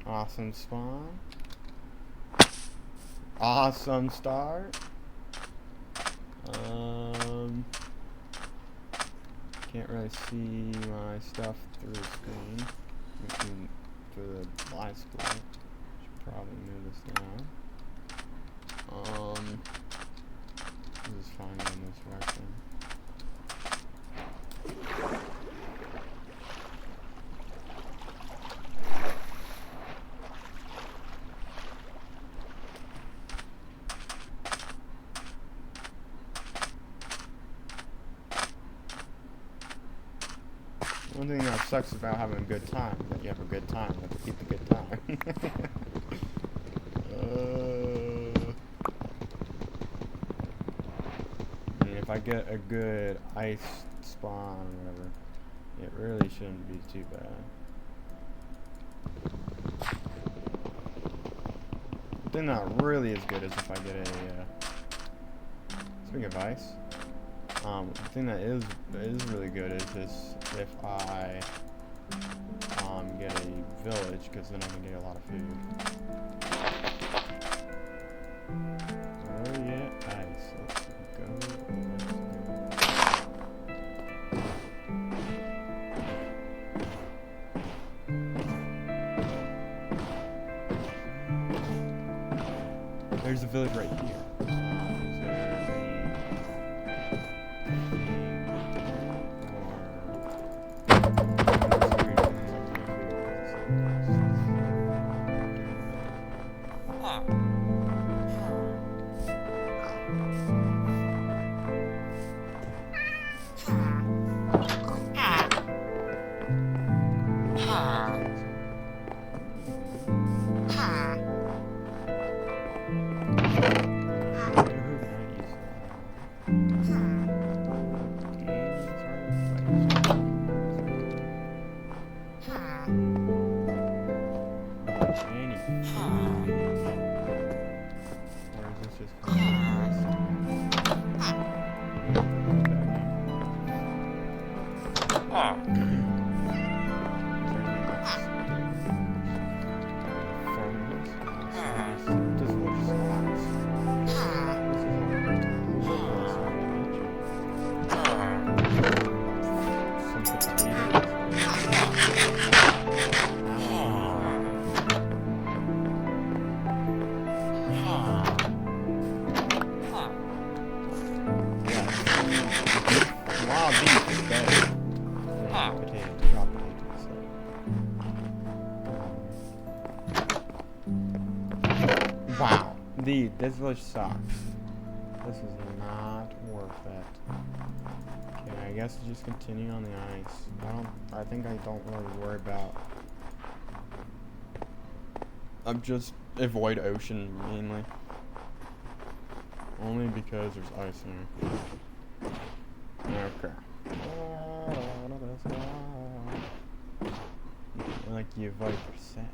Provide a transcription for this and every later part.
Awesome spawn. Awesome start. Can't really see my stuff through the screen. Through the live screen. Should probably move this down. This is fine in this direction. One thing that sucks about having a good time is that you have a good time. You have to keep the good time. I mean, if I get a good ice spawn or whatever, it really shouldn't be too bad. The thing that really is good is if I get a, speaking of ice, the thing that is really good is if I get a village, because then I can get a lot of food. Oh yeah, ice. Let's go. There's a village right here. Wow, this village sucks. This is not worth it. Okay, I guess just continue on the ice. I think I don't really worry about. I'm just avoid ocean mainly. Only because there's ice in here. Okay. Like you avoid percent.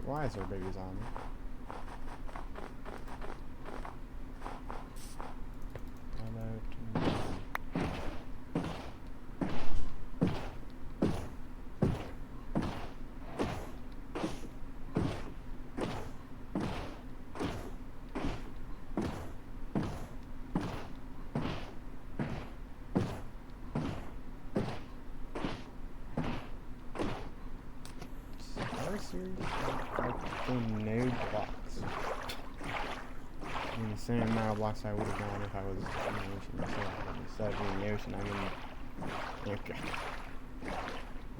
Why is there babies on me? No blocks. I mean, the same amount of blocks I would have gone if I was in the ocean myself. But instead of being in the ocean, I'm in. Okay.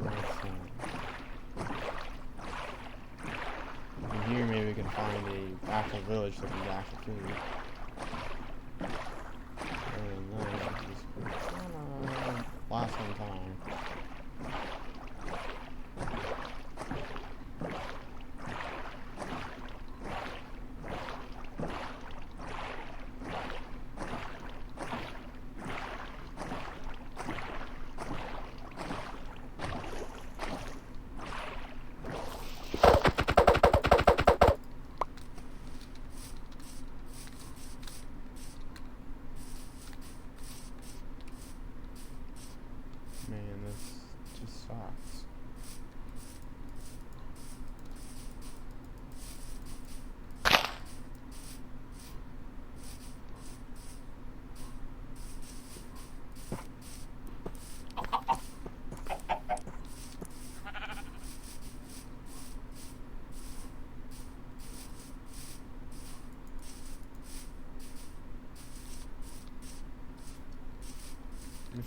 Let's see. From here, maybe we can find a actual village that can actually kill you. And then just last one time.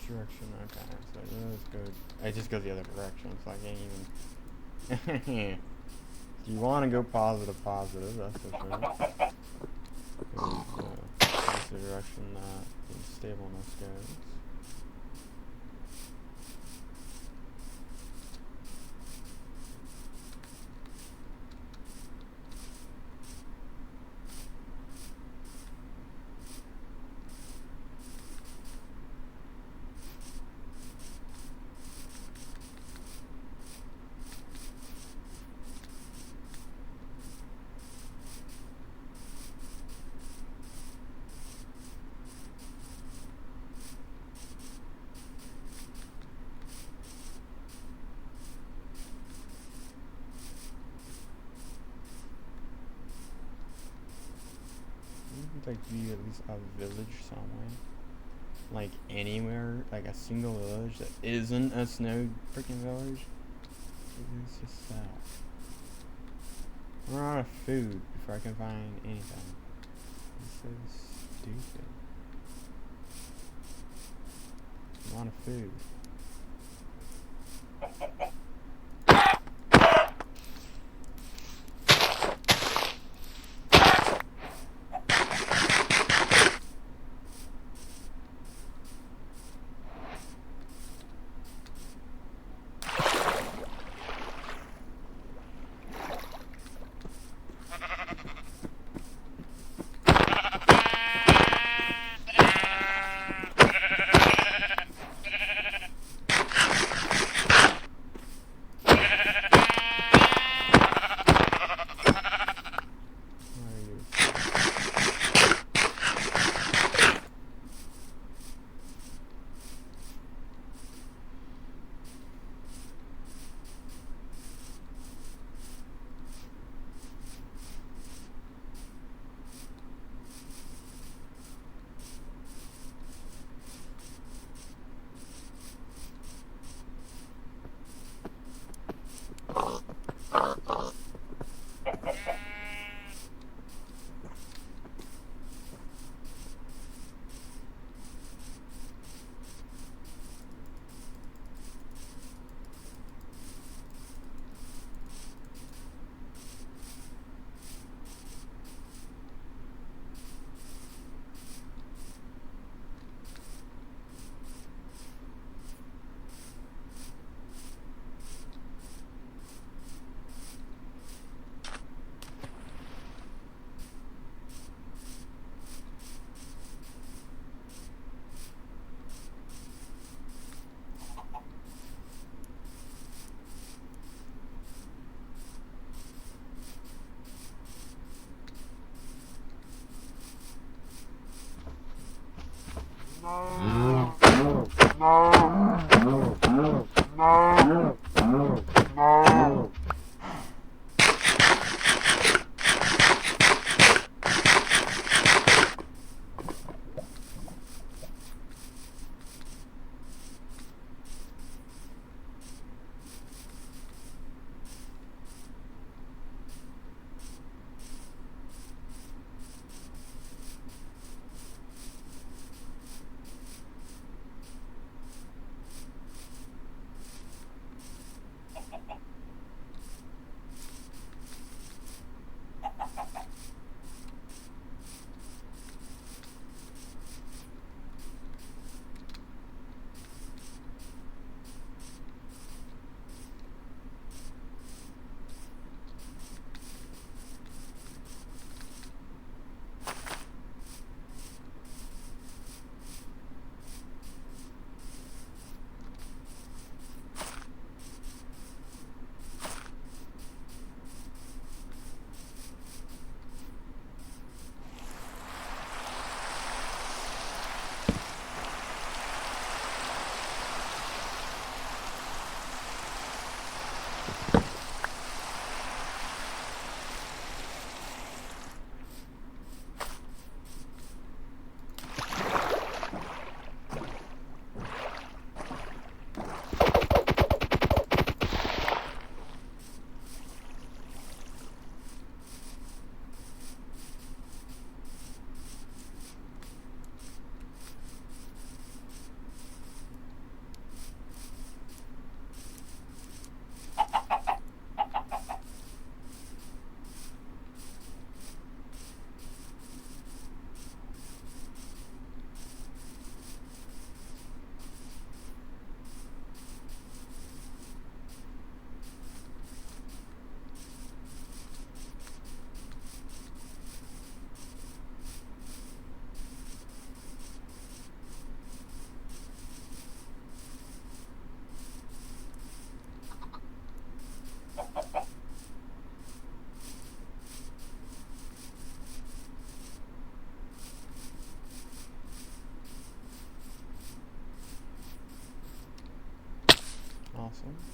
direction? Okay, so let's go. It just goes the other direction, so I can't even. You want to go positive, that's for sure. That's the direction that the stableness goes. Like be at least a village somewhere, like anywhere, like a single village that isn't a snow freaking village. It's just sad. We're out of food before I can find anything. It's so stupid. I'm out of food. awesome.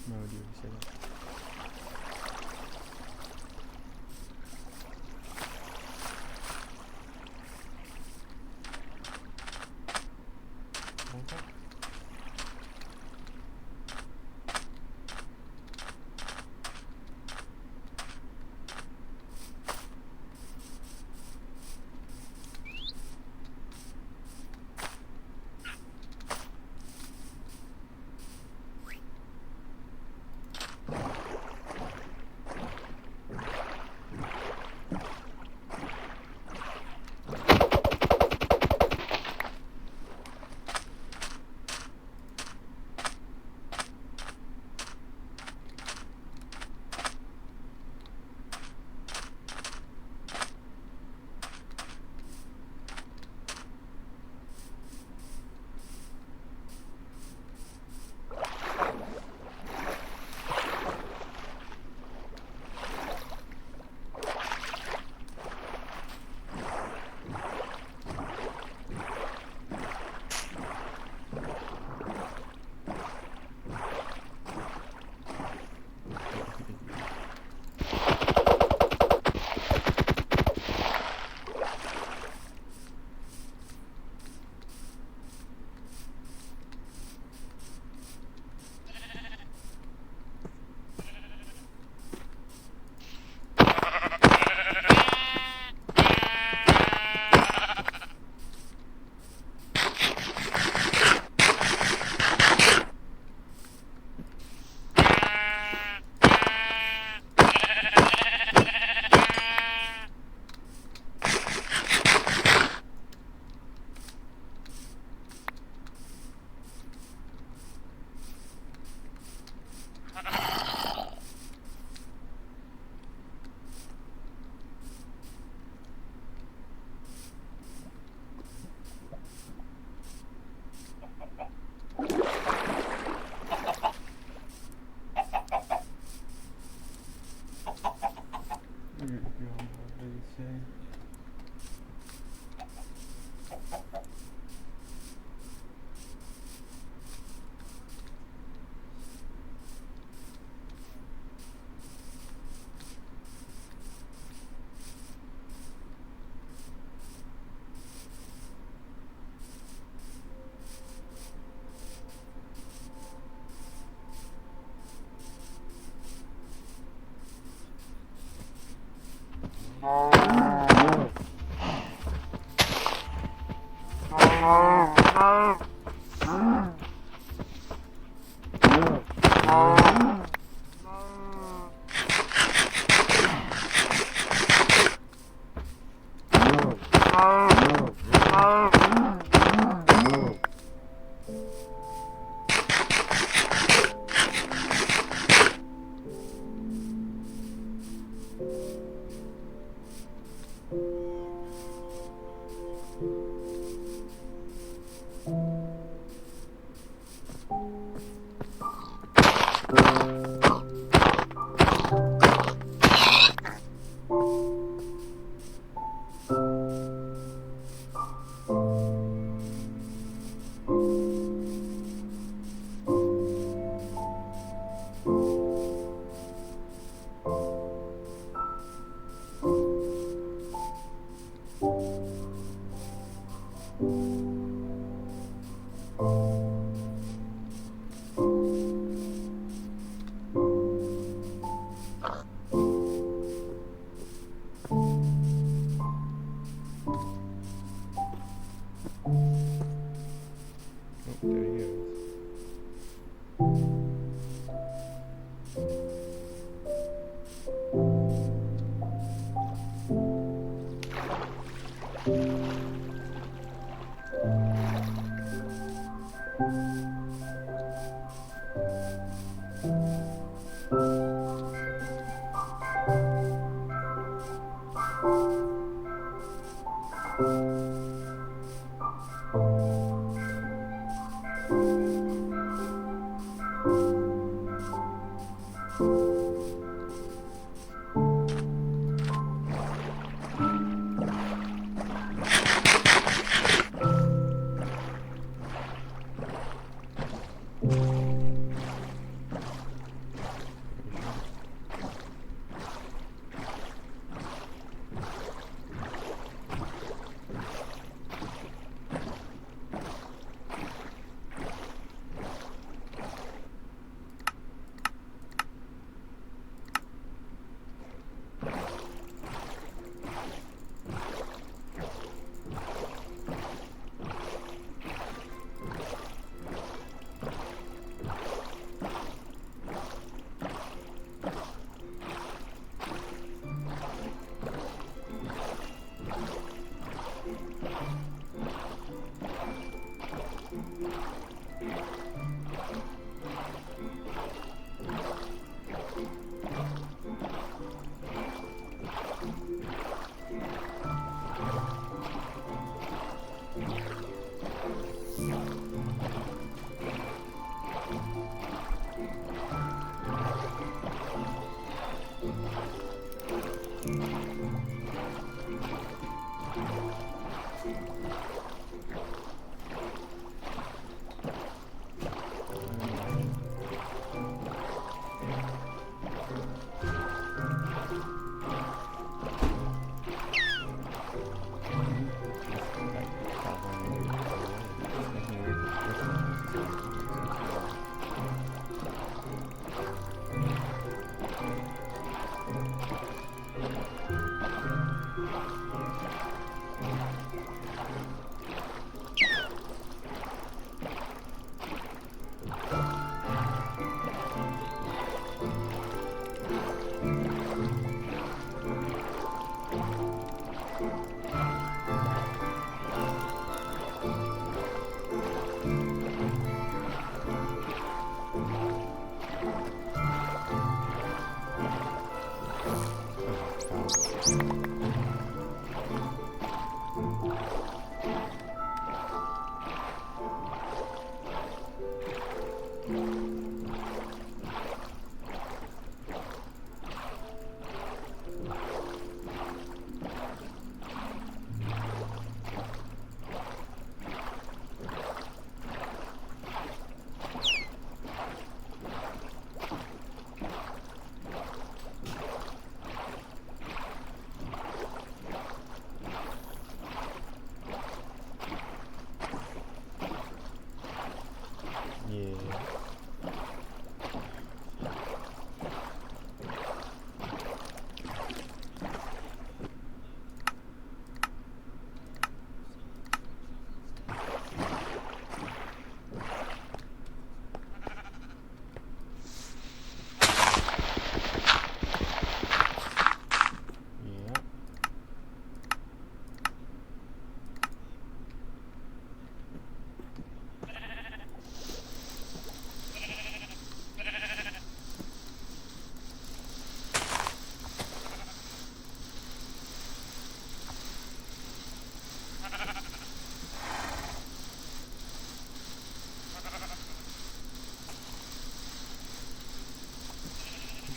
No, do you say that? Okay.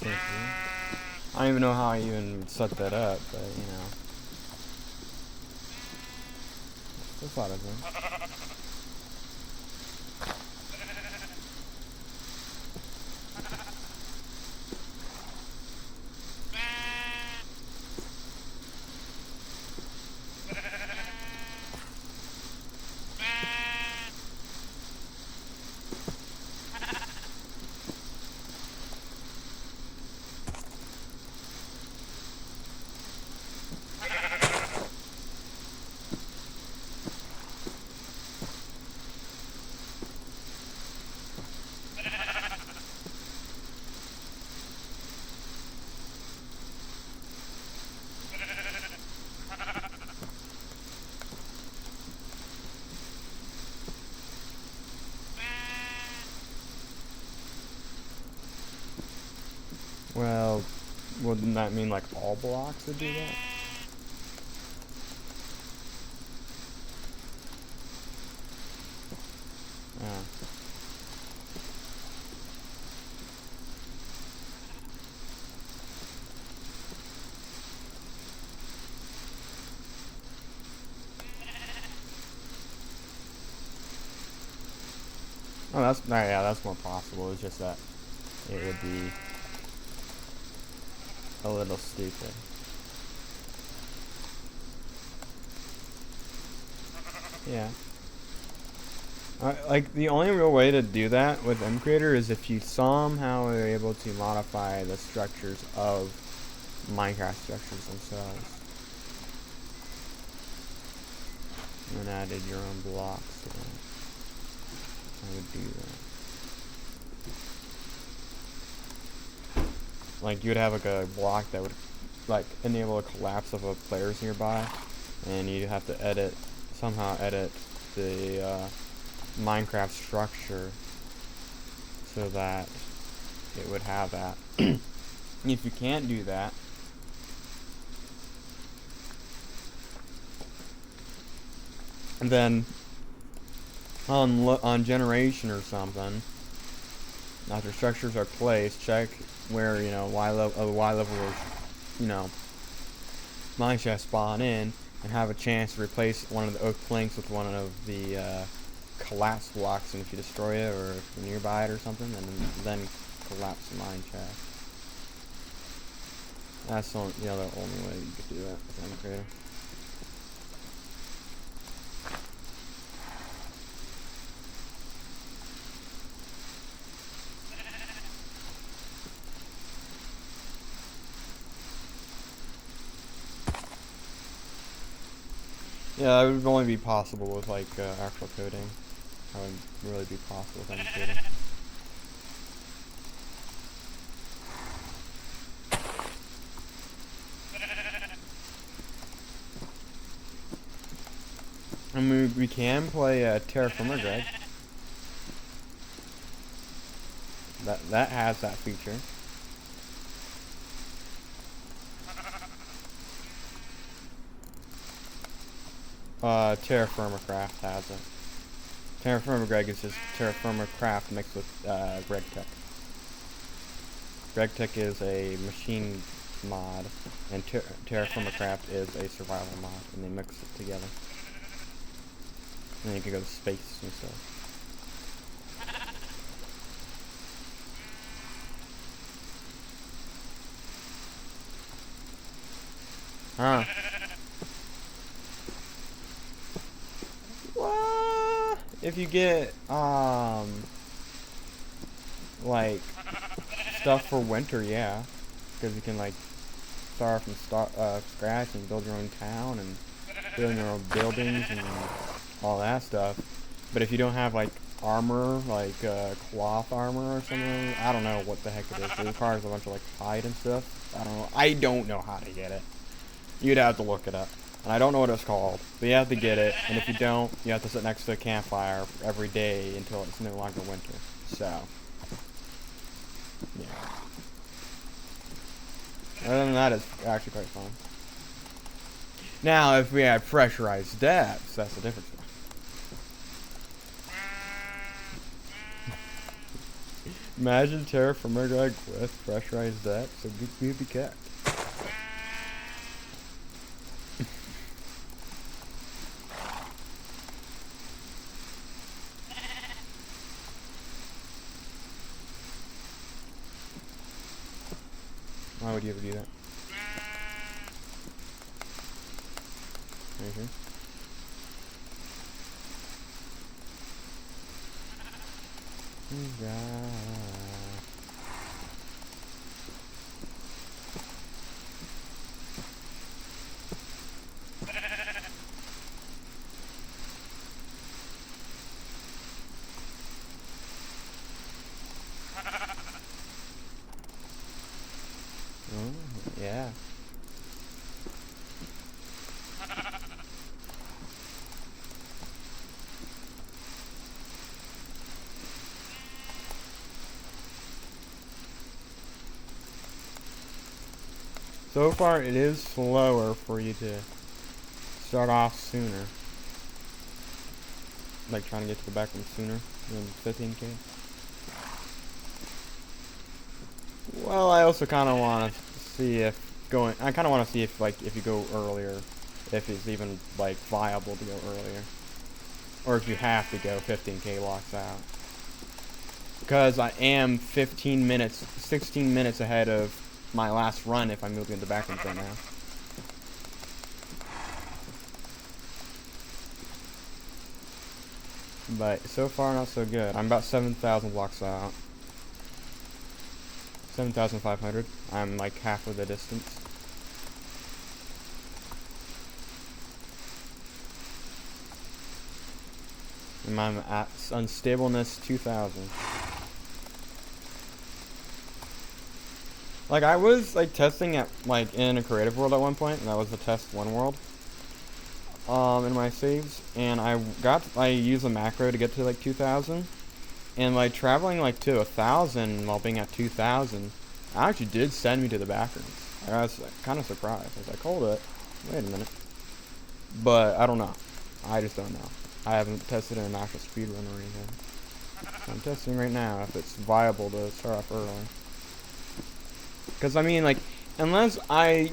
Thank you. I don't even know how I even set that up, but you know. That's a lot of things. Well, wouldn't that mean like all blocks would do that? Yeah. Oh, yeah, that's more possible. It's just that it would be a little stupid. Yeah. Like, the only real way to do that with MCreator is if you somehow are able to modify the structures of Minecraft structures themselves. And added your own blocks to that. I would do that. Like, you would have like a block that would like enable a collapse of a players nearby, and you have to somehow edit the Minecraft structure so that it would have that. If you can't do that, then on generation or something, after structures are placed, check where Y level mineshaft spawn in, and have a chance to replace one of the oak planks with one of the collapse blocks, and if you destroy it or if you're nearby it or something, then collapse the mine shaft. That's the only way you could do that with MCreator. Yeah, that would only be possible with like actual coding. That would really be possible with MCreator. I mean, we can play Terraformer Greg. That has that feature. Terraformer Craft has it. Terraformer Greg is just Terraformer Craft mixed with GregTech. GregTech is a machine mod, and Terraformer Craft is a survival mod, and they mix it together. And then you can go to space and stuff. Huh. What? If you get, like, stuff for winter, yeah. Because you can, like, start from scratch and build your own town and build your own buildings and all that stuff. But if you don't have like armor, like cloth armor or something, I don't know what the heck it is. It requires a bunch of like hide and stuff. I don't know how to get it. You'd have to look it up. And I don't know what it's called, but you have to get it. And if you don't, you have to sit next to a campfire every day until it's no longer winter. So, yeah. Other than that, it's actually quite fun. Now, if we had pressurized depths, that's a different story. Imagine terraformer drag with pressurized depth, so we be kept. Why would you ever do that? Are you sure? Yeah. Oh, yeah. So far, it is slower for you to start off sooner. Like trying to get to the back room sooner than 15k. Well, I also kind of want to see if going. I kind of want to see if if you go earlier, if it's even like viable to go earlier, or if you have to go 15k locks out. Because I am 15 minutes, 16 minutes ahead of my last run if I'm moving into back rooms right now. But so far, not so good. I'm about 7,000 blocks out. 7,500. I'm like half of the distance. And I'm at unstableness 2,000. Like I was like testing at like in a creative world at one point, and that was the test one world. In my saves, and I used a macro to get to like 2,000, and like traveling like to 1,000 while being at 2,000, actually did send me to the back rooms. I was kind of surprised. I was like, hold it, wait a minute. But I don't know. I just don't know. I haven't tested an actual speedrun or anything. So I'm testing right now if it's viable to start off early. Because I mean, like, unless I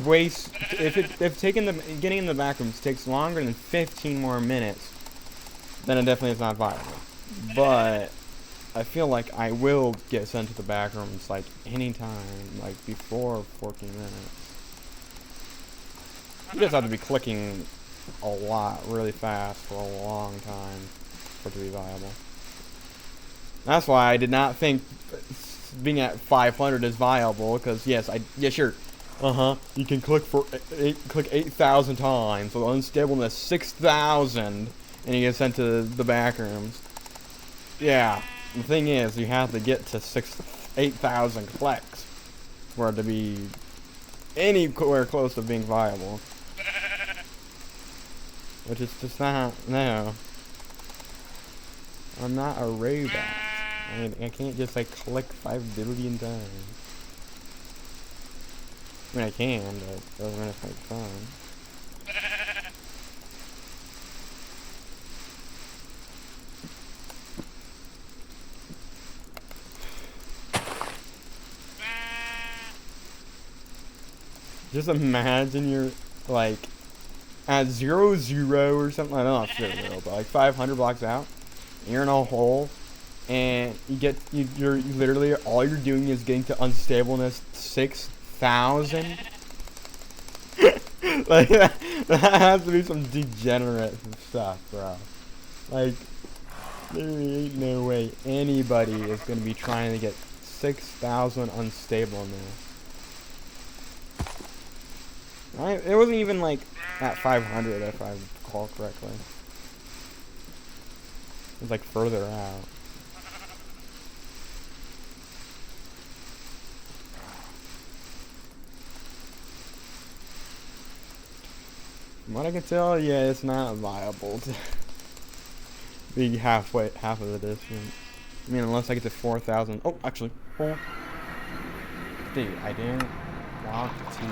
waste, if getting in the back rooms takes longer than 15 more minutes, then it definitely is not viable. But I feel like I will get sent to the back rooms like anytime, like before 14 minutes. You just have to be clicking a lot really fast for a long time for it to be viable. That's why I did not think being at 500 is viable, because yeah, sure. You can click 8,000 times, so unstableness 6,000, and you get sent to the back rooms. Yeah, the thing is, you have to get to 8,000 clicks for it to be anywhere close to being viable. Which is just not, no. I'm not a robot. I can't just like click 5 billion times. I mean, I can, but it doesn't mean it's like fun. Just imagine you're like at 0-0 or something. I don't know if it's 0-0, but like 500 blocks out. You're in a hole, and you're literally all you're doing is getting to unstableness 6,000. Like that has to be some degenerate stuff, bro. Like there ain't no way anybody is gonna be trying to get 6,000 unstableness. Right? It wasn't even like at 500 if I recall correctly. It was like further out. From what I can tell, yeah, it's not viable to be half of the distance. I mean, unless I get to 4,000. Oh, actually, 4. Dude, I didn't want to.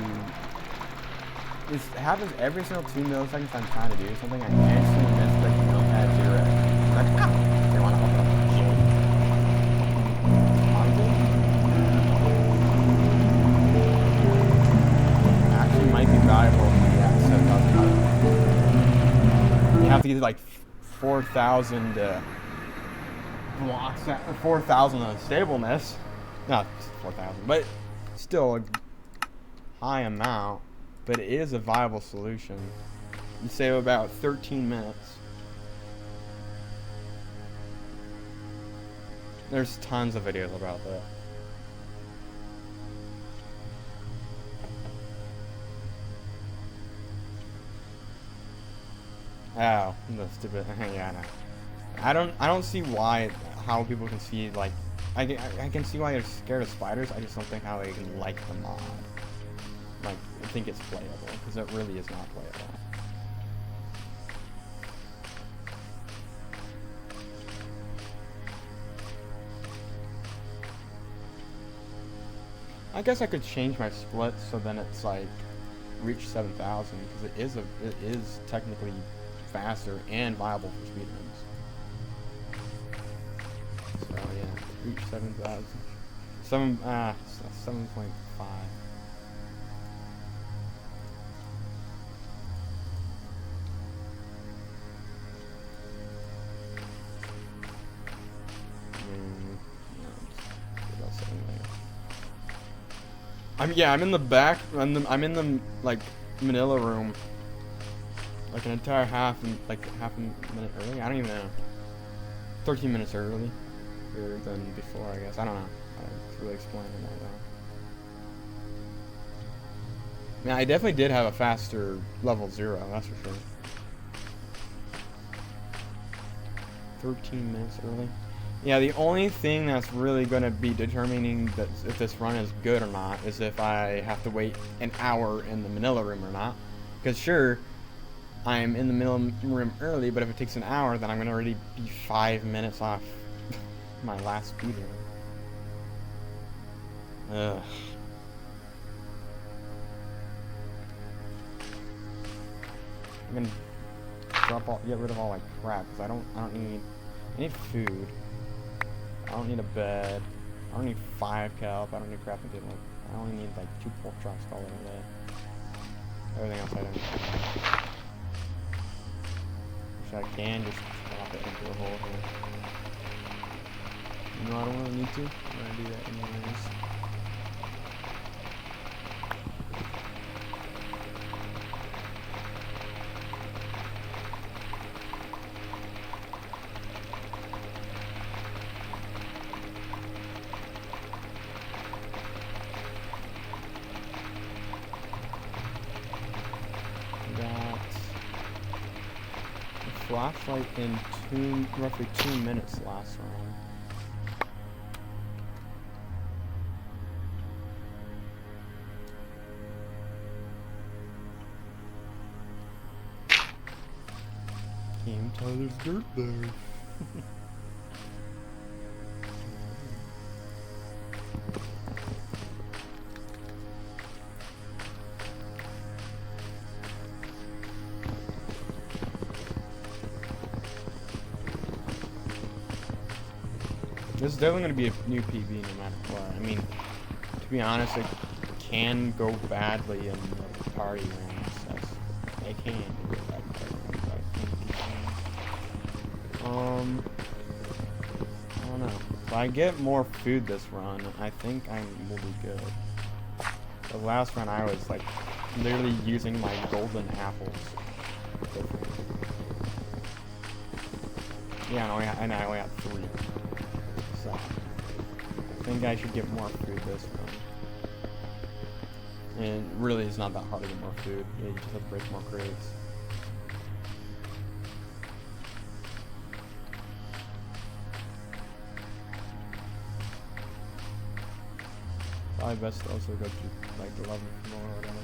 This happens every single 2 milliseconds I'm trying to do something. I instantly miss the notepad 0. Like, ah, they want to open up the shit. like 4,000 blocks, 4,000 unstableness. Not 4,000, but still a high amount. But it is a viable solution. You save about 13 minutes. There's tons of videos about that. Oh, the stupid. Yeah, I know. I don't see how people can see, like, I can see why they're scared of spiders. I just don't think how they can like the mod. Like, I think it's playable, because it really is not playable. I guess I could change my split so then it's like reach 7,000, because it is technically faster and viable for speedruns. So yeah, reach 7,000. 7.5. I'm in the back. I'm in the like Manila room, like an entire half a minute early. I don't even know. 13 minutes earlier than before, I guess. I don't know. I can't really explain it that well. Yeah, I definitely did have a faster level 0. That's for sure. 13 minutes early. Yeah, the only thing that's really going to be determining that if this run is good or not is if I have to wait an hour in the Manila room or not. Because sure, I'm in the Manila room early, but if it takes an hour, then I'm going to already be 5 minutes off my last speed run. Ugh. I'm going to get rid of all my crap, because I need food. I don't need a bed. I don't need 5 kelp. I don't need crafting table. I only need like 2 pork chops all over there. Everything else I don't need. Wish I can just drop it into a hole here. You know I don't really need to. I'm gonna do that anyways. Flashlight in roughly 2 minutes last round. Can't tell there's dirt there. This is definitely going to be a new PB no matter what. I mean, to be honest, it can go badly in the party rooms. It can go badly, I don't know. If I get more food this run, I think I will be good. The last run I was like literally using my golden apples. Yeah, and I only had 3. So, I think I should get more food this run. And really, it's not that hard to get more food. Yeah, you just have to break more crates. Probably best to also go to like the 11 floor or whatever.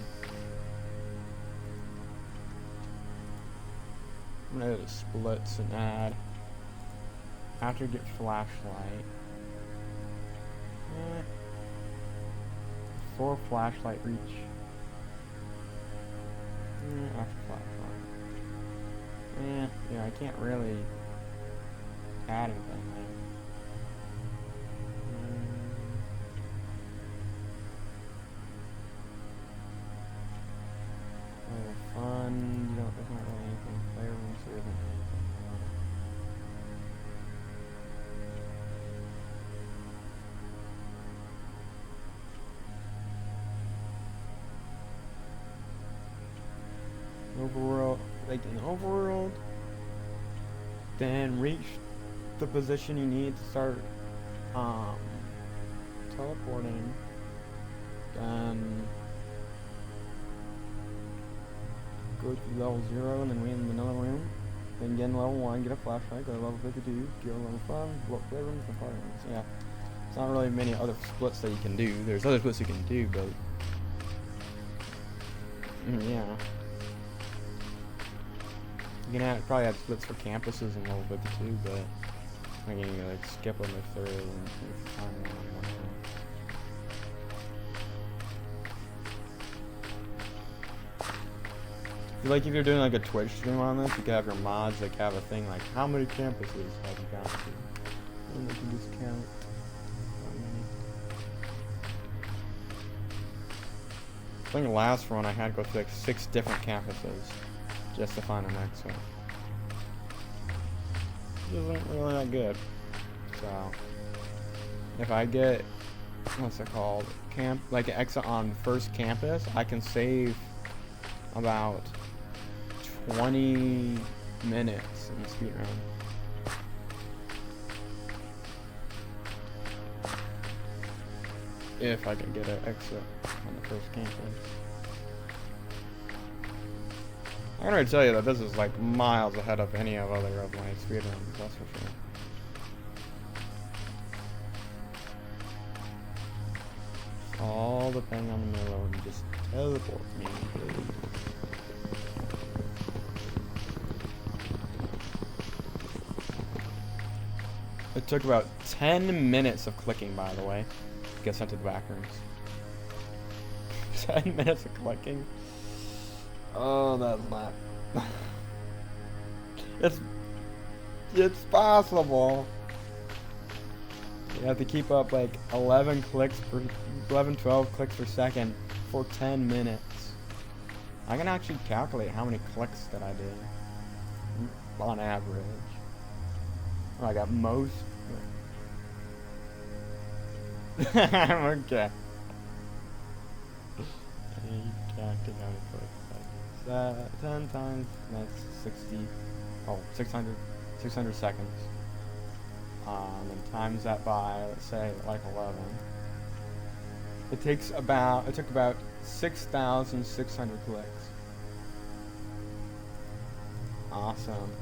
I'm gonna go to splits and add. After get flashlight. 4 flashlight reach. After flashlight. Yeah, I can't really add anything there. Fun. There's not really anything. Player rooms, there isn't anything. like in the overworld, then reach the position you need to start teleporting, then go to level 0 and then win the Manila ROOM, then get in level 1, get a flashlight, go to level 52, go to level 5, block playrooms and party rooms. Yeah, it's not really many other splits that you can do. There's other splits you can do, but yeah. You can probably add splits for campuses in level 52, but I mean, you like skip them if they're in time one. Like if you're doing like a Twitch stream on this, you could have your mods like have a thing like how many campuses have you gone to, and they can just count how many. I think the last one I had to go to like 6 different campuses just to find the next one. It isn't really that good. So if I get what's it called, like an exit on first campus, I can save about 20 minutes in the speed run. If I can get an exit on the first campus. I'm gonna tell you that this is like miles ahead of any of other of my speedruns, that's for sure. All depending on the middle and just teleport me, please. It took about 10 minutes of clicking, by the way, to get sent to the back rooms. 10 minutes of clicking? Oh, that's not... It's possible. You have to keep up like 11, 12 clicks per second for 10 minutes. I can actually calculate how many clicks that I did on average. I got most. Okay. 10 times, that's 60. Oh, 600 seconds. And then times that by, let's say, like 11. It took about 6,600 clicks. Awesome.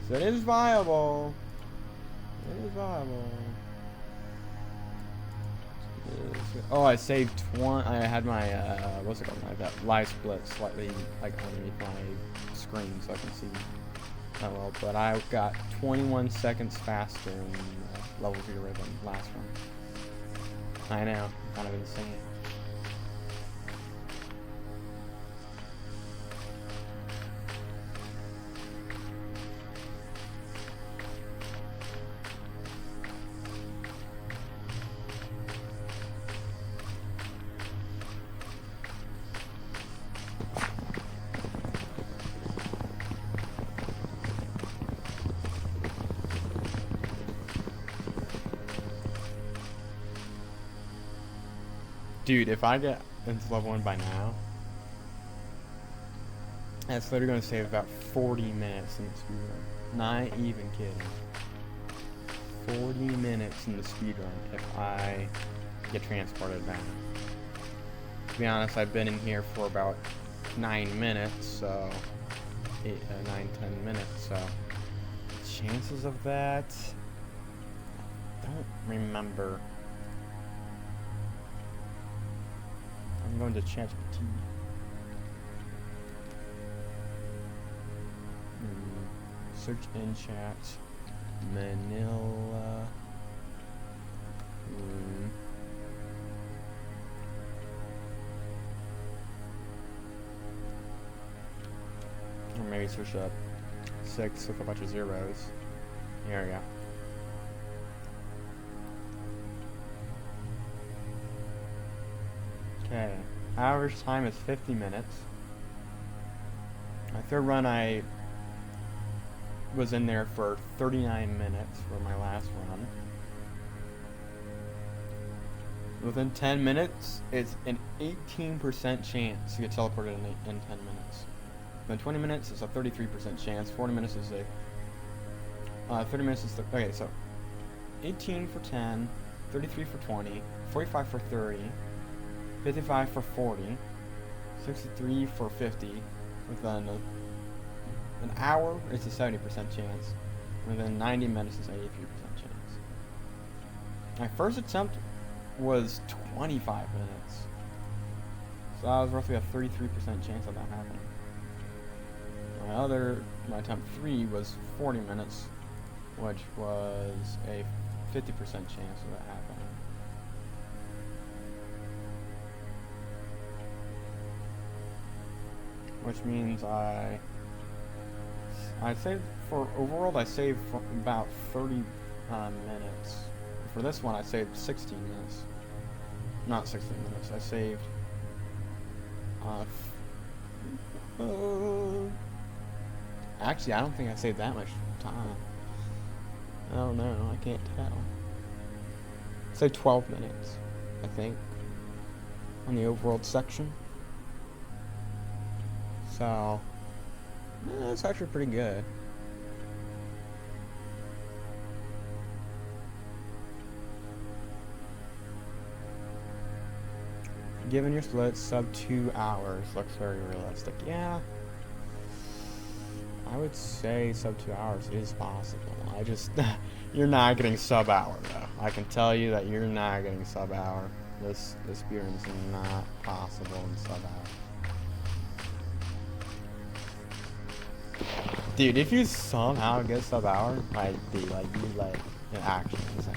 So it is viable. It is viable. Oh, I saved 20. I had my what's it called? That live split slightly like underneath my screen so I can see that well. But I got 21 seconds faster in level 0 than last one. I know, kind of insane. Dude, if I get into level 1 by now, that's literally going to save about 40 minutes in the speedrun. Not even kidding. 40 minutes in the speedrun if I get transported back. To be honest, I've been in here for about 9 minutes, so 9-10 minutes, so chances of that, I don't remember. I'm going to ChatGPT. Search in chat. Manila ROOM. Or maybe search up 6 with a bunch of zeros. There we go. Okay, average time is 50 minutes. My third run, I was in there for 39 minutes for my last run. Within 10 minutes, it's an 18% chance to get teleported in 10 minutes. Then 20 minutes is a 33% chance. 40 minutes is a 30 minutes is okay. So 18 for 10, 33 for 20, 45 for 30, 55 for 40, 63 for 50. Within an hour, it's a 70% chance. Within 90 minutes, it's an 83% chance. My first attempt was 25 minutes. So that was roughly a 33% chance of that happening. My attempt 3 was 40 minutes, which was a 50% chance of that happening. Which means I saved for overall. I saved for about 30 minutes. For this one, I saved 60 minutes. Not 60 minutes. I saved. Actually, I don't think I saved that much time. I don't know. I can't tell. Say 12 minutes, I think, on the overall section. So, it's actually pretty good. Given your split, sub 2 hours looks very realistic. Yeah, I would say sub 2 hours is possible. I just, you're not getting sub hour though. I can tell you that you're not getting sub hour. This experience is not possible in sub hour. Dude, if you somehow get sub hour, you'd actually insane.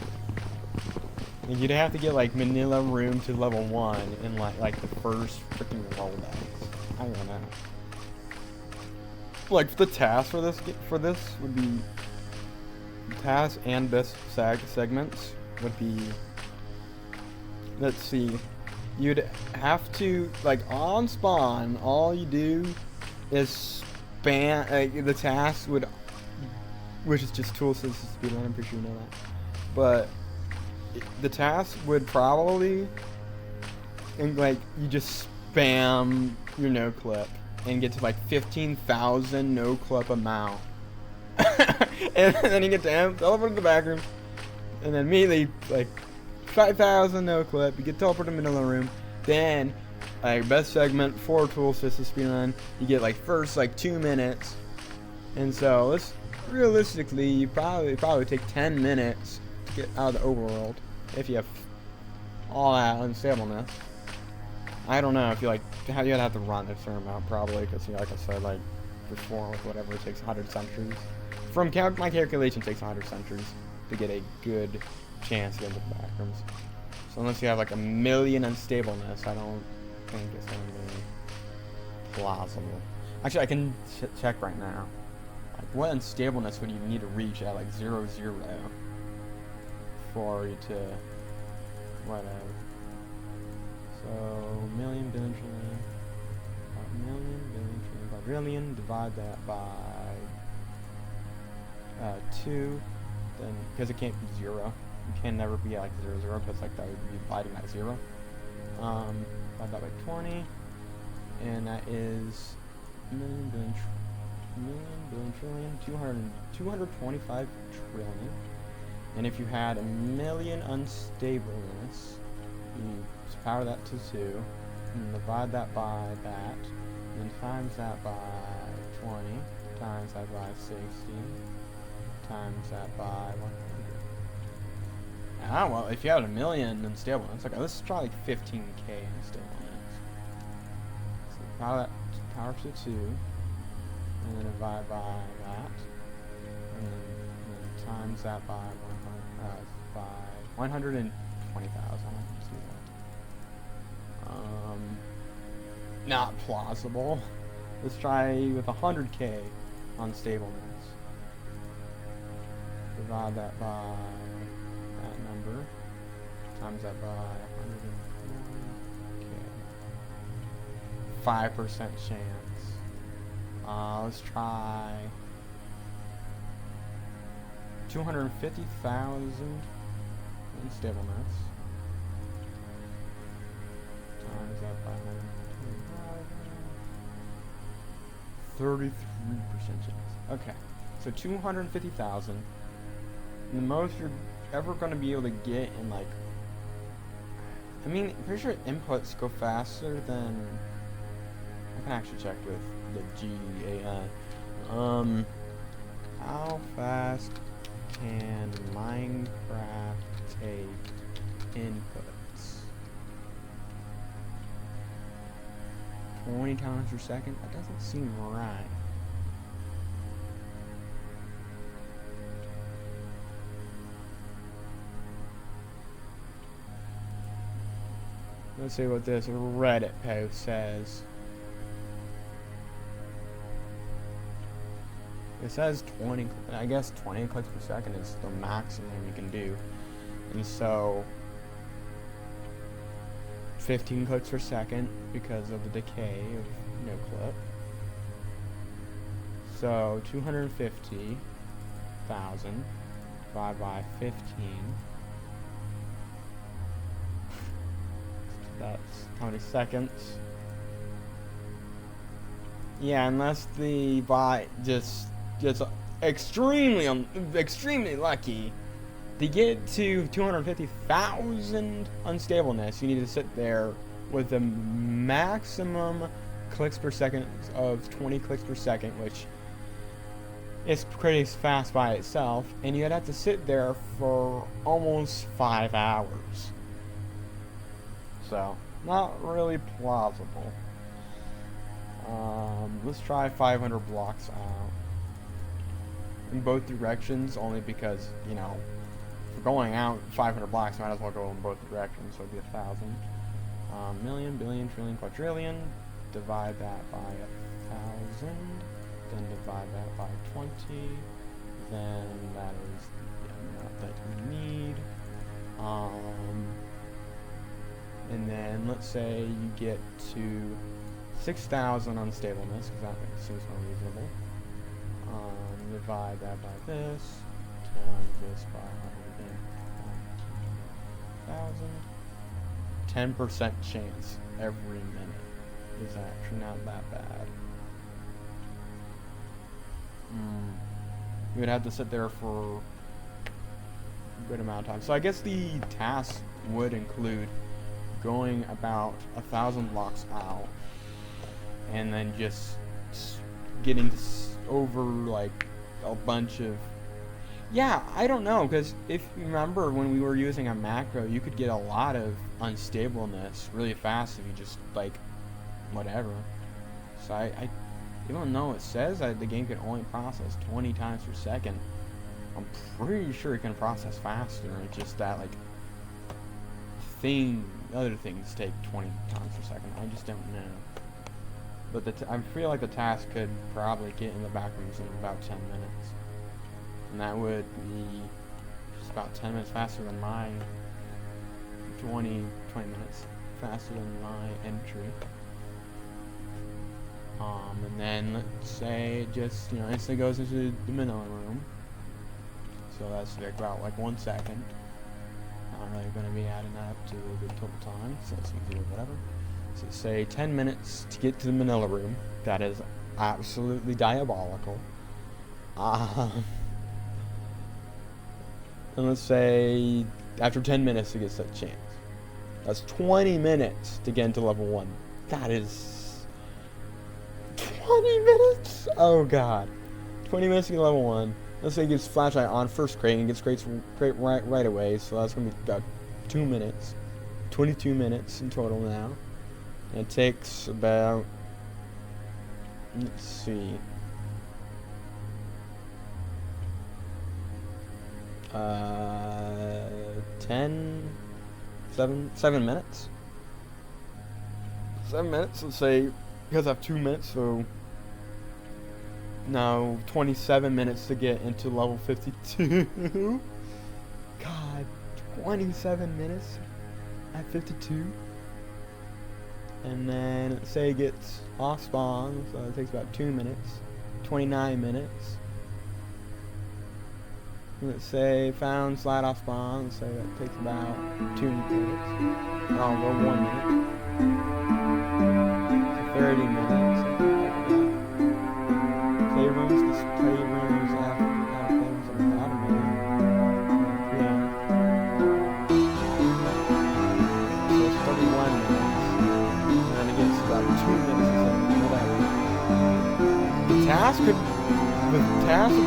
You'd have to get like Manila ROOM to level 1 in like the first freaking Rolodex. I don't know. Like the task for this would be task and best segments would be. Let's see. You'd have to on spawn. All you do is spam the task would, which is just tool assisted speedrun. I'm pretty sure you know that, but. The task would probably, you just spam your no clip and get to 15,000 no clip amount, and then you get to teleport to the back room, and then immediately 5,000 no clip. You get teleported to Manila ROOM. Then best segment for tool assisted speedrun, you get first 2 minutes, and so let's realistically you probably take 10 minutes to get out of the overworld. If you have all that unstableness, I don't know if you'd have to run a certain amount probably, because like I said before, with whatever it takes 100 centuries. From my calculation, it takes 100 centuries to get a good chance to get into the backrooms. So unless you have a million unstableness, I don't think it's going to be plausible. Actually, I can check right now. What unstableness would you need to reach at 0, 0? For you to whatever. So million, billion, trillion, million, billion, trillion, quadrillion. Divide that by 2. Then because it can't be 0, it can never be 0, 0, because that would be dividing by 0. Divide that by 20, and that is million, billion, trillion, 225 trillion. And if you had a million unstableness, you power that to 2, and divide that by that, and then times that by 20, times that by 60, times that by 100. Ah, well, if you had a million unstableness, let's try 15k unstableness. So power to 2, and then divide by that, and then times that by 120,000. Let's do that. Not plausible. Let's try with 100k unstableness. Divide that by that number. Times that by 120k. 5% chance. Let's try 250,000 unstableness. Times that by 33% chance. Okay, so 250,000. The most you're ever going to be able to get in, like, I mean, pretty sure inputs go faster than, I can actually check with the GAI. How fast can Minecraft take inputs? 20 times per second? That doesn't seem right. Let's see what this Reddit post says. It says 20, I guess 20 clicks per second is the maximum you can do. And so 15 clicks per second because of the decay of no clip. So 250,000 divided by 15. That's how many seconds? Yeah, unless the bot just extremely lucky to get to 250,000 unstableness, you need to sit there with a maximum clicks per second of 20 clicks per second, which is pretty fast by itself, and you'd have to sit there for almost 5 hours. So, not really plausible. Let's try 500 blocks out in both directions, only because, you know, if we're going out 500 blocks, might as well go in both directions, so it'd be 1,000. Million, billion, trillion, quadrillion, divide that by 1,000, then divide that by 20, then that is the amount that you need. And then let's say you get to 6,000 unstableness, because that seems more reasonable. Divide that by this, times this by 1,000. 10% chance every minute is actually not that bad. You would have to sit there for a good amount of time. So I guess the task would include going about 1,000 blocks out, and then just getting over like a bunch of, yeah, I don't know, because if you remember when we were using a macro, you could get a lot of unstableness really fast if you just like whatever. So I even though it says that the game can only process 20 times per second, I'm pretty sure it can process faster. It's just that like other things take 20 times per second. I just don't know. But I feel like the task could probably get in the backrooms in about 10 minutes. And that would be just about 10 minutes faster than my 20 minutes faster than my entry. And then let's say it just, you know, instantly goes into the Manila ROOM. So that's like about like 1 second. Not really going to be adding that up to the total time, so it's easy or whatever. So say 10 minutes to get to the Manila ROOM. That is absolutely diabolical. And let's say after 10 minutes it gets that chance. That's 20 minutes to get into level 1. That is 20 minutes? Oh god. 20 minutes to get level 1. Let's say it gets flashlight on first crate and gets crate right away, so that's going to be about 2 minutes. 22 minutes in total now. And it takes about, let's see, 7 minutes. 7 minutes, let's say, because I have 2 minutes, so now 27 minutes to get into level 52. God, 27 minutes at 52. And then let's say it gets off spawn, so it takes about 2 minutes. 29 minutes. Let's say found slide off spawn, let's say that takes about 2 minutes. Oh, well, 1 minute. So 30 minutes. task with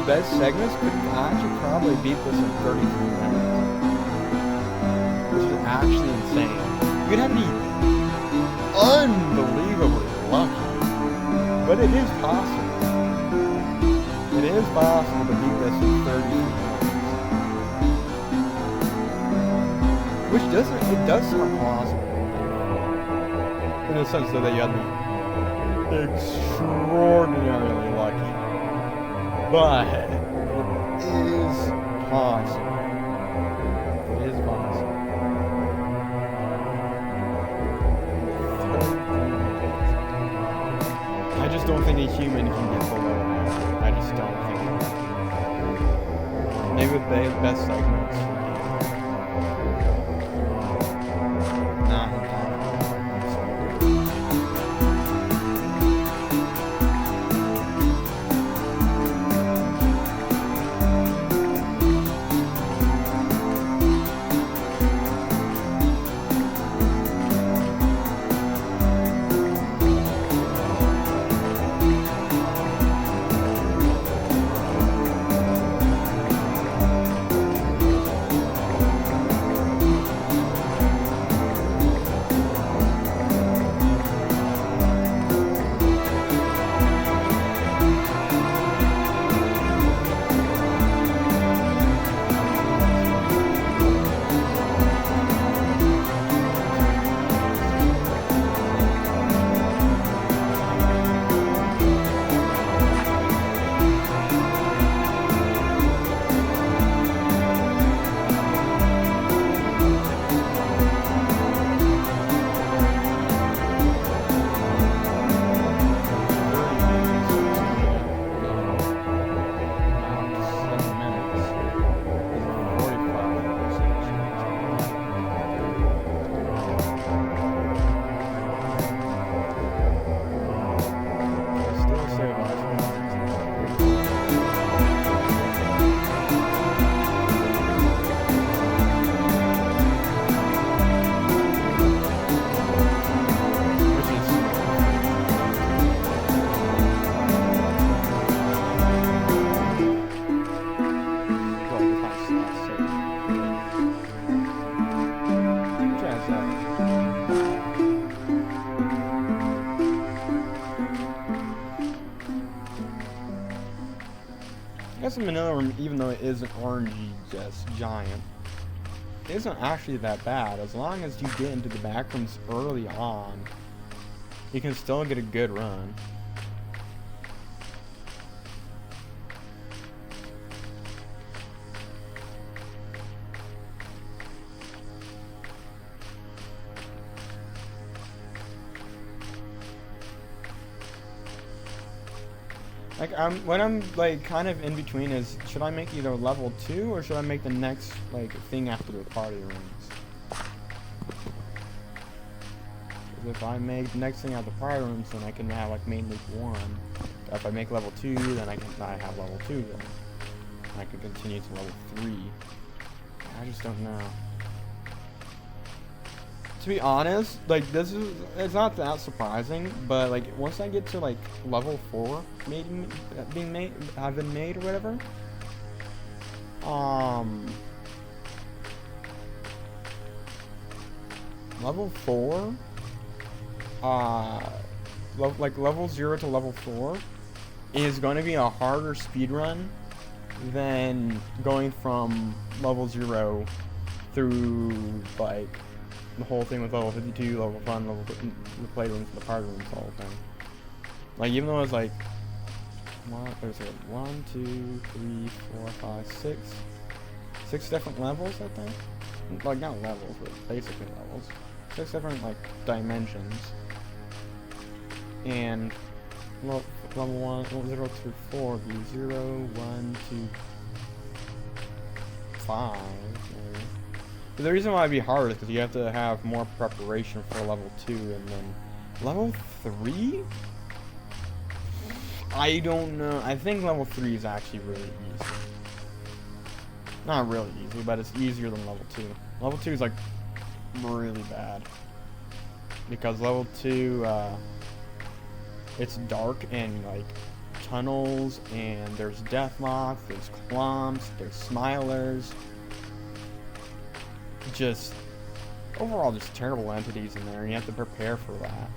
best segments could actually probably beat this in 33 minutes. Which is actually insane. You'd have to be unbelievably lucky. But it is possible. It is possible to beat this in 33 minutes. Which it does sound plausible. In the sense that you have to be extraordinarily lucky. But it is possible. It is possible. I just don't think a human can get below that. I just don't think so. Maybe with the best segments. Nah. The Manila ROOM, even though it is an RNG just giant, it isn't actually that bad. As long as you get into the backrooms early on, you can still get a good run. Like what I'm like kind of in between is, should I make either level 2 or should I make the next like thing after the party rooms? Because if I make the next thing after the party rooms, then I can have like main loop 1. If I make level 2, then I have level 2 then. I can continue to level 3. I just don't know. To be honest, like it's not that surprising, but like once I get to like level 4 having been made or whatever, level 4, like level 0 to level 4 is going to be a harder speed run than going from level 0 through like the whole thing with level 52, level 1, the playrooms, the party rooms, the whole thing. Like, even though it's like, there's like 1, 2, 3, 4, 5, 6 different levels, I think. Like, not levels, but basically levels. 6 different, like, dimensions. And level 1, 0 through 4 would be 0, 1, 2, 5, maybe. But the reason why it'd be hard is because you have to have more preparation for level 2, and then level 3? I don't know. I think level 3 is actually really easy. Not really easy, but it's easier than level 2. Level 2 is like really bad. Because level 2, it's dark and like tunnels, and there's death moths, there's clumps, there's smilers. Just overall just terrible entities in there, and you have to prepare for that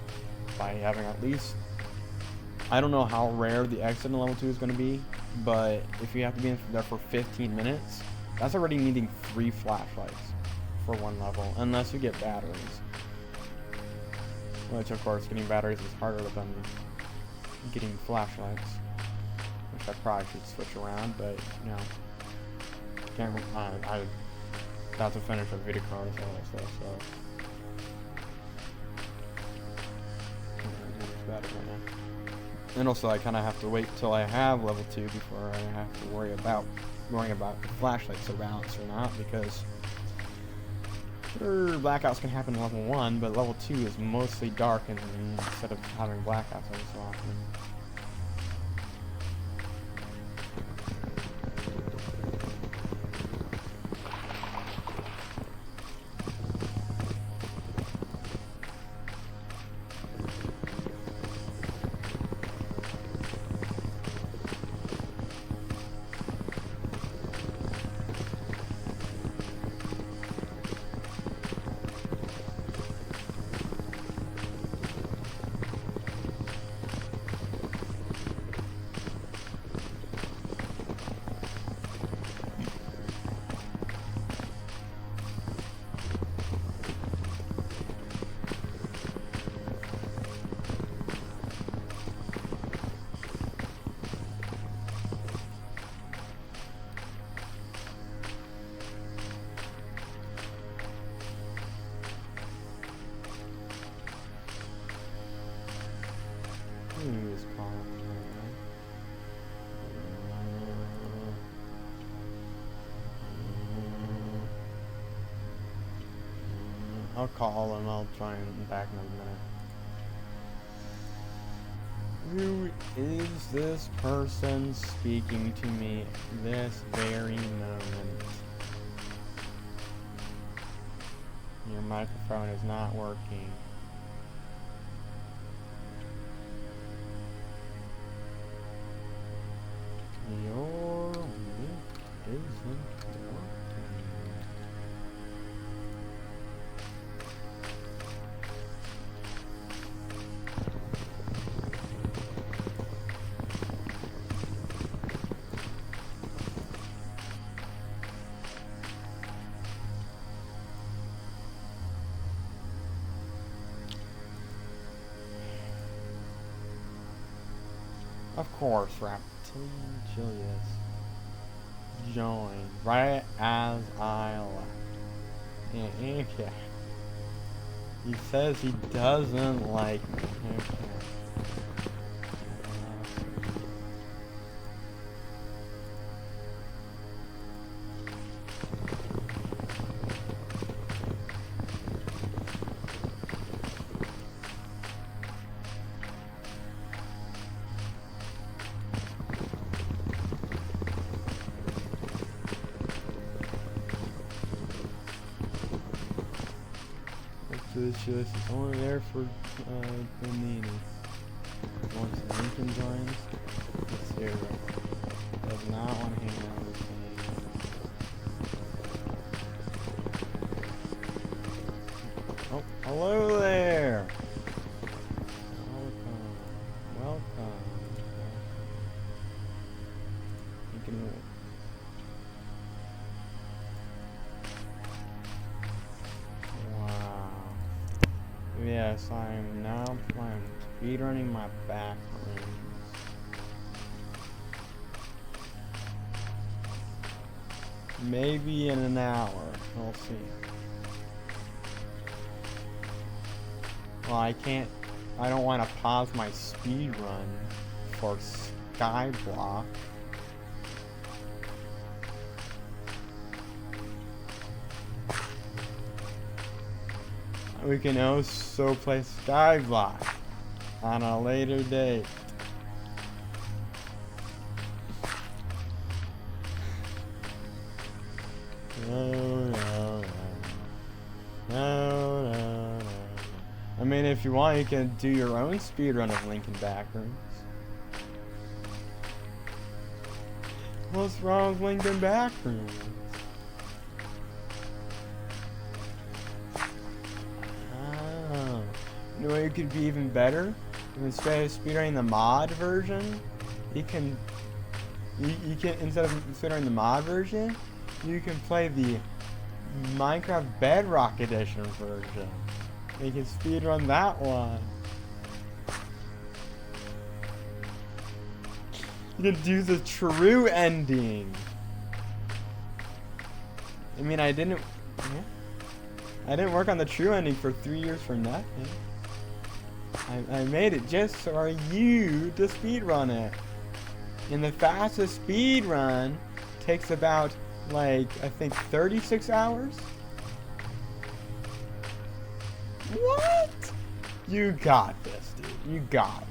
by having at least, I don't know how rare the exit in level 2 is going to be, but if you have to be in there for 15 minutes, that's already needing 3 flashlights for one level, unless you get batteries. Which, of course, getting batteries is harder than getting flashlights. Which I probably should switch around, but, you know, can't, I about to finish a video card and all that stuff, so. And also, I kind of have to wait till I have level 2 before I have to worrying about the flashlights are balanced or not, because sure, blackouts can happen in level 1, but level 2 is mostly dark, and instead of having blackouts every so often. I'll call him. I'll try and back in a minute. Who is this person speaking to me this very moment? Your microphone is not working. Your mic isn't working. Of course, Reptilian Julius joined right as I left. Yeah, okay. He says he doesn't like me. Okay. It's only there for the meeting. Once Lincoln joins, it's zero. Does not want to hang out with me. Oh, hello there! Welcome. Welcome. Lincoln. Yes, I'm now speedrunning my Backrooms. Maybe in an hour. We'll see. Well, I don't want to pause my speedrun for Skyblock. We can also play Skyblock on a later date. No. I mean, if you want, you can do your own speedrun of Lincoln Backrooms. What's wrong with Lincoln Backrooms? Oh. You know it could be even better? Instead of speedrunning the mod version, you can instead of speedrunning the mod version, you can play the Minecraft Bedrock Edition version. And you can speedrun that one. You can do the true ending. I mean, I didn't work on the true ending for 3 years for nothing. I made it just for you to speedrun it. And the fastest speedrun takes about, like, I think 36 hours? What? You got this, dude. You got this.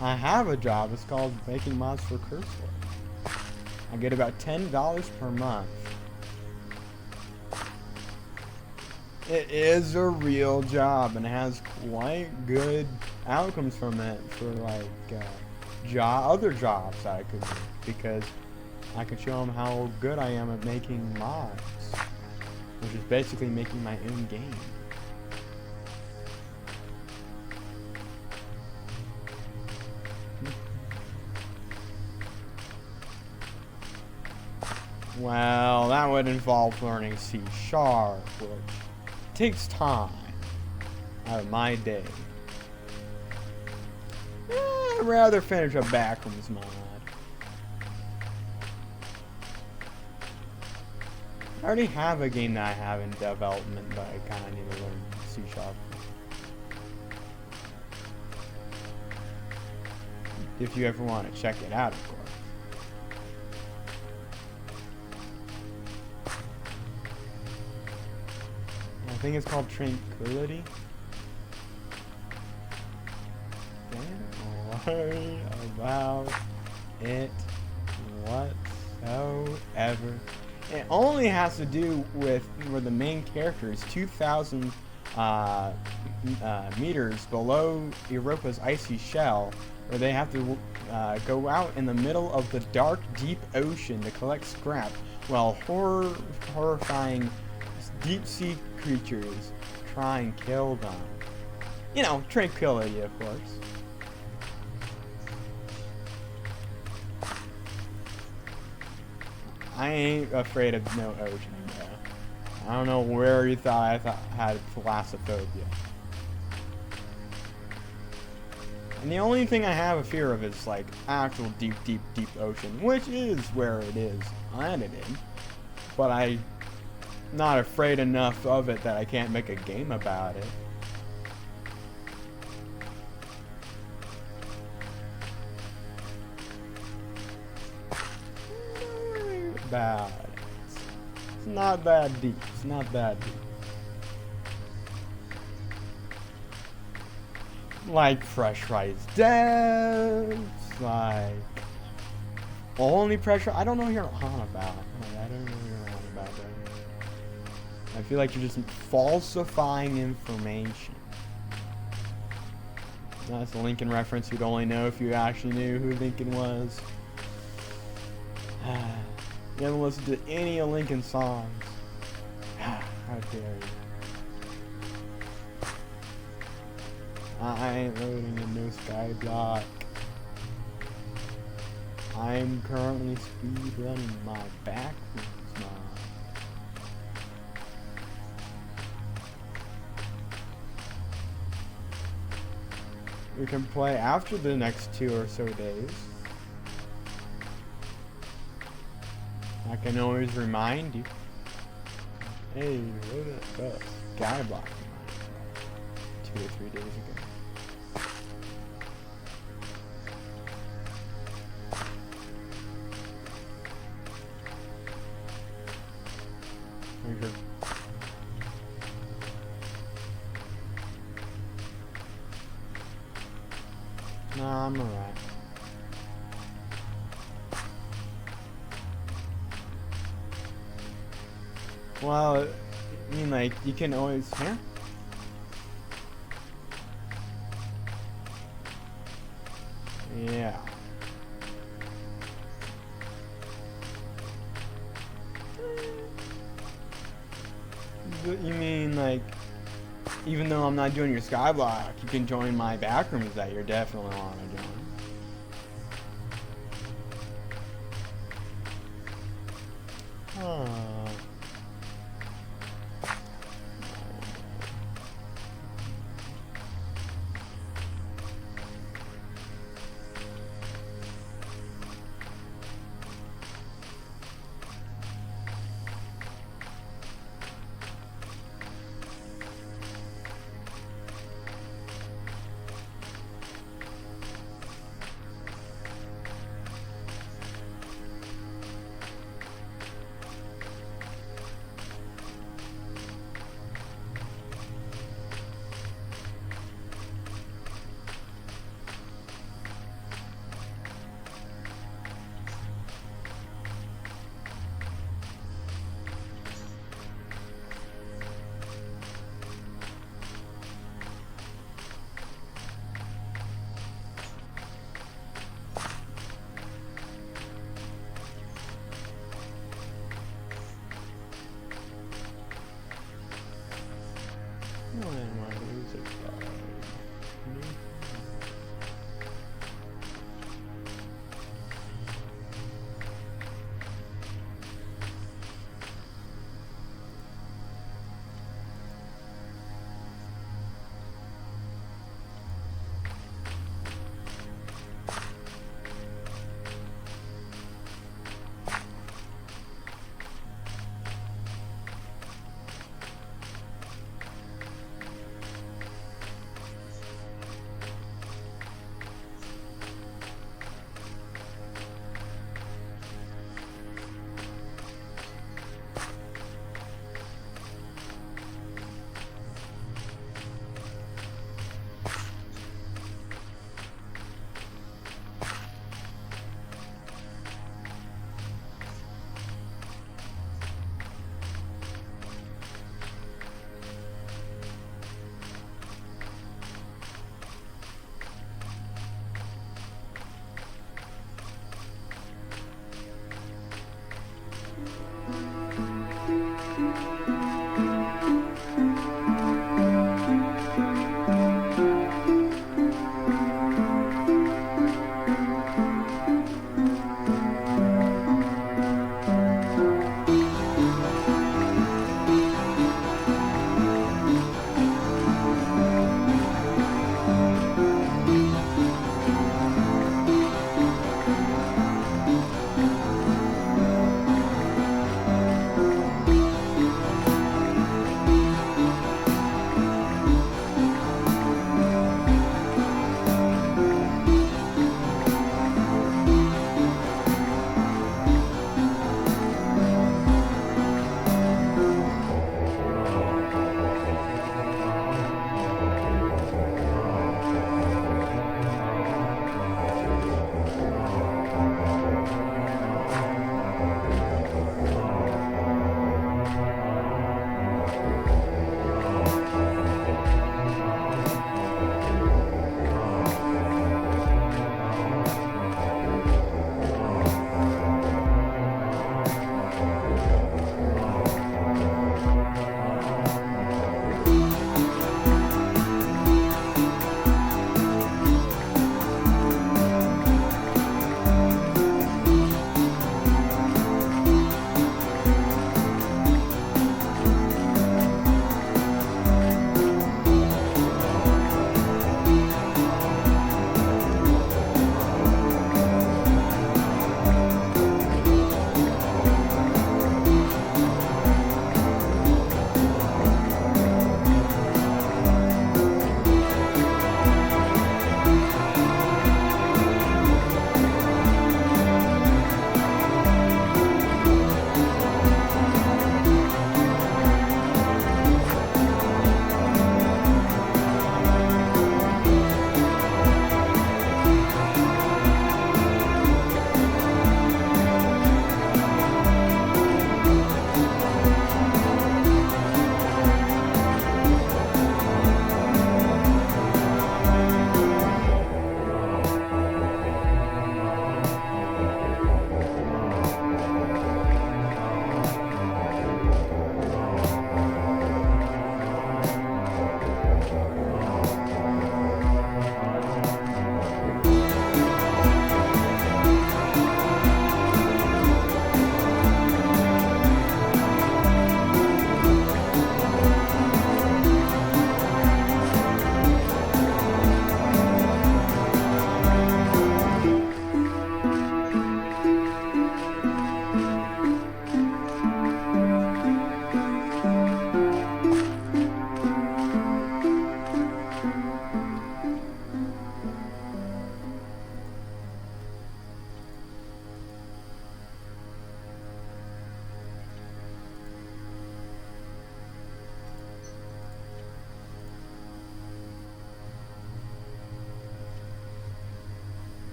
I have a job. It's called making mods for Cursor. I get about $10 per month. It is a real job and has quite good outcomes from it for like other jobs that I could do, because I could show them how good I am at making mods, which is basically making my own game. Well, that would involve learning C#, which takes time out of my day. I'd rather finish a Backrooms mod. I already have a game that I have in development, but I kind of need to learn C#. If you ever want to check it out, of course. I think it's called Tranquility. Don't worry about it whatsoever. It only has to do with where the main character is 2,000 meters below Europa's icy shell, where they have to go out in the middle of the dark, deep ocean to collect scrap, while horrifying deep-sea creatures try and kill them. You know, Tranquility, of course. I ain't afraid of no ocean, bro. I don't know where you thought I had thalassophobia. And the only thing I have a fear of is, like, actual deep, deep, deep ocean, which is where it is landed in. But I'm not afraid enough of it that I can't make a game about it. About it. It's not that deep. It's not that deep. Like pressurized depths, like only pressure. I don't know what you're on about. I don't know what you're on about. I feel like you're just falsifying information. That's a Lincoln reference. You'd only know if you actually knew who Lincoln was. You haven't listened to any of Lincoln's songs. How dare you? I ain't loading in no Skyblock. I'm currently speedrunning my Backrooms mod. We can play after the next 2 or so days. I can always remind you. Hey, load up Skyblock 2 or 3 days ago. Here's your Nah, I'm alright. Well, I mean, like, you can always... Here? Yeah. You mean like, even though I'm not doing your skyblock, you can join my backrooms that you're definitely want to join. Huh.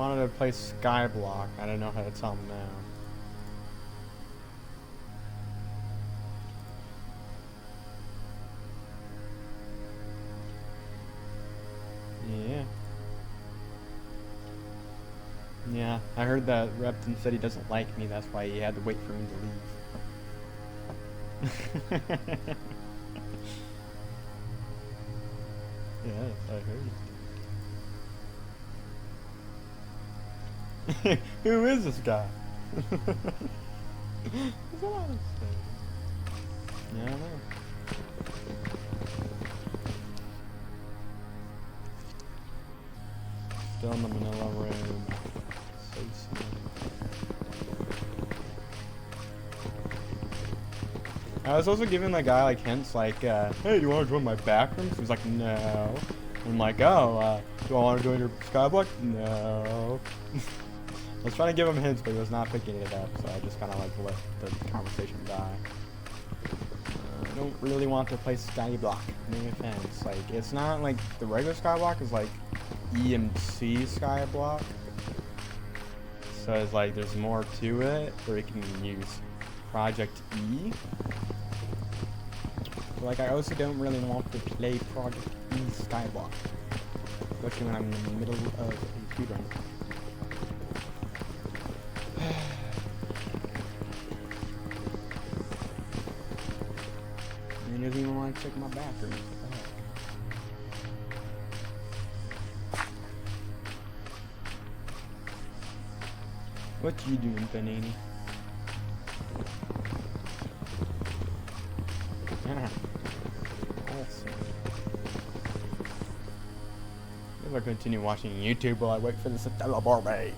wanted to play Skyblock. I don't know how to tell him now. Yeah. Yeah, I heard that Repton said he doesn't like me, that's why he had to wait for me to leave. Yes, I heard. Who is this guy? What else? Yeah, I don't know. Still in the Manila ROOM. So smooth. I was also giving the guy like hints like, hey, do you want to join my Backrooms? He's like, no. I'm like, oh, do I want to join your Skyblock? No. I was trying to give him hints, but he was not picking it up, so I just kind of like let the conversation die. I don't really want to play Skyblock. No offense. Like, it's not like the regular Skyblock is like EMC Skyblock. So it's like there's more to it, where you can use Project E. But like, I also don't really want to play Project E Skyblock, especially when I'm in the middle of a speedrun. He doesn't even want to check my bathroom. What you doing, Panini? Ah, awesome. Maybe I'll continue watching YouTube while I wait for the Stella Barbie.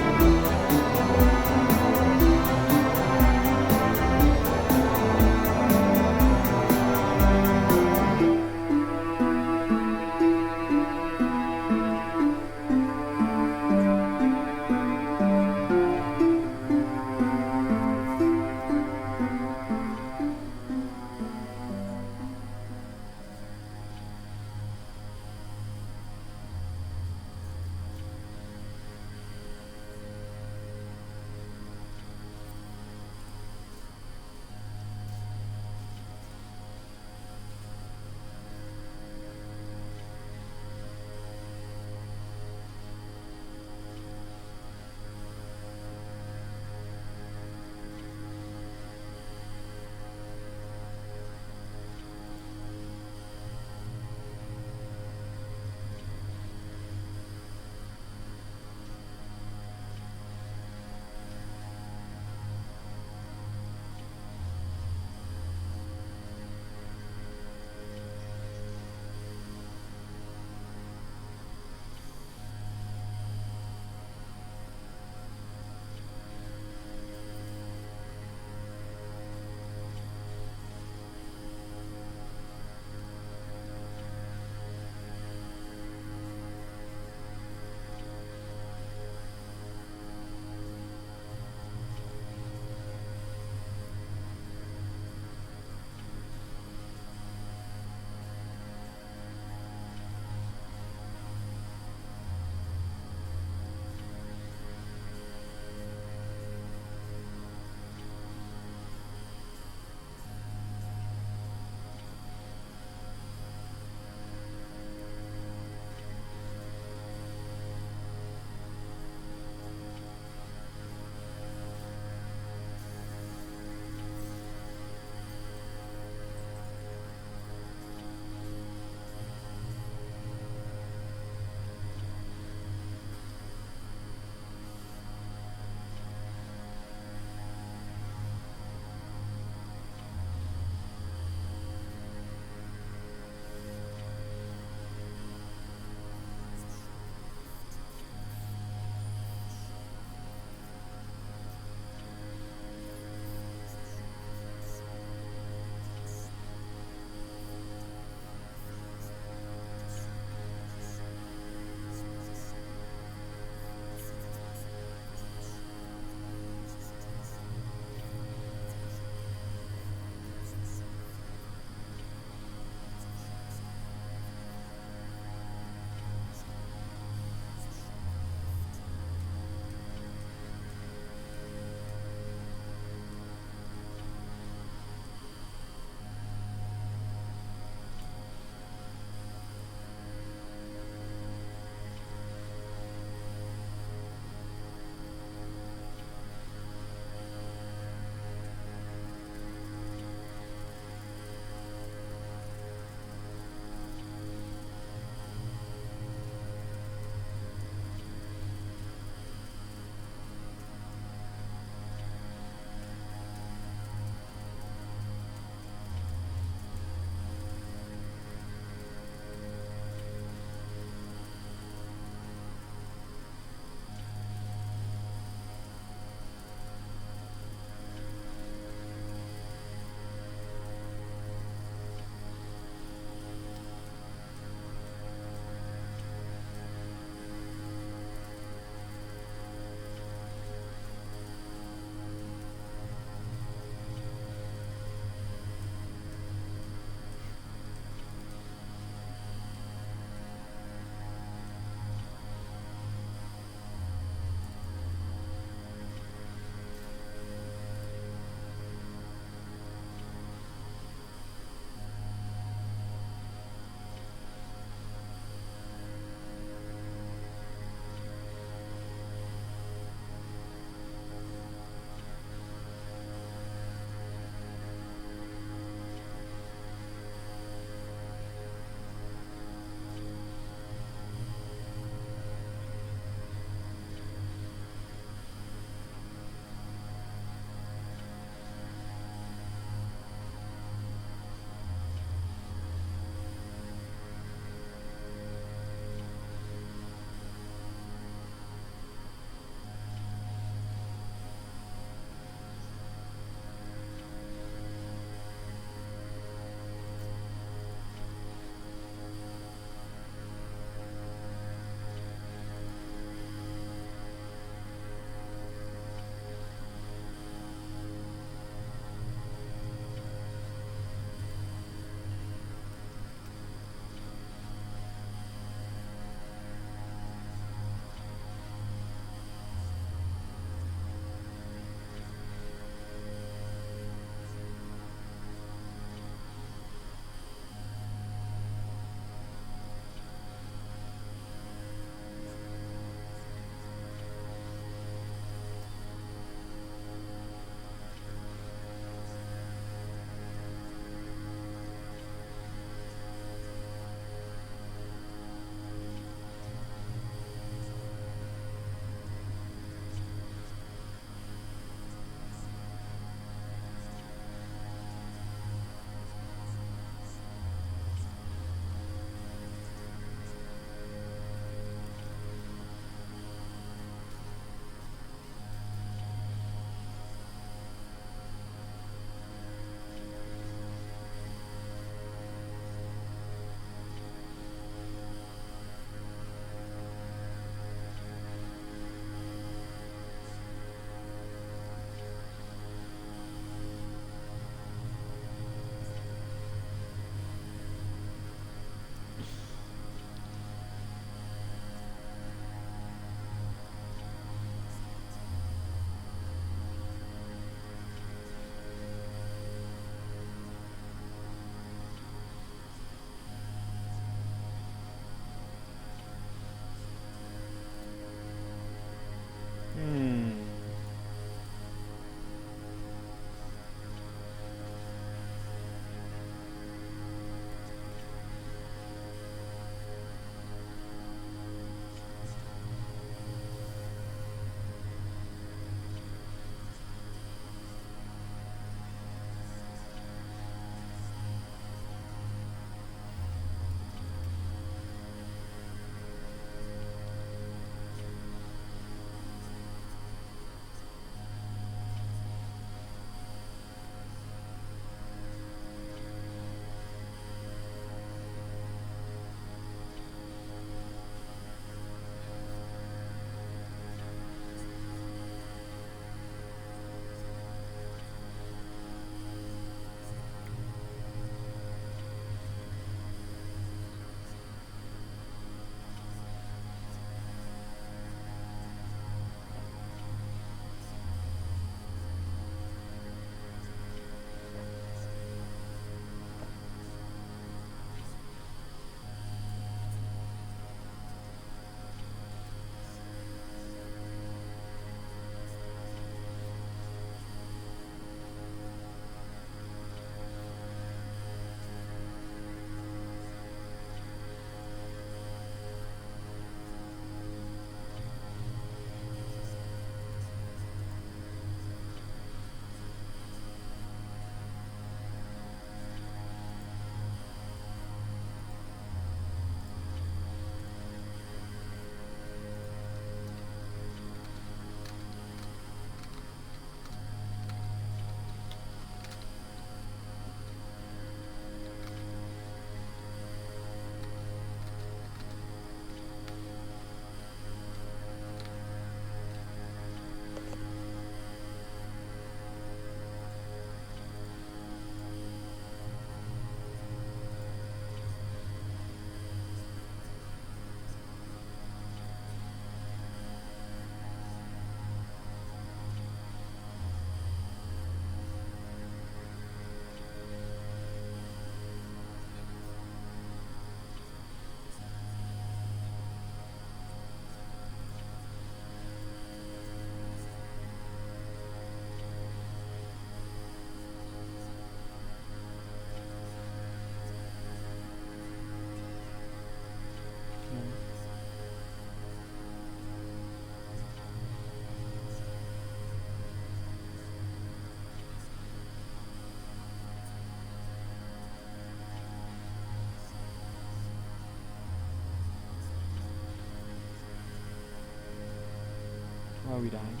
we died.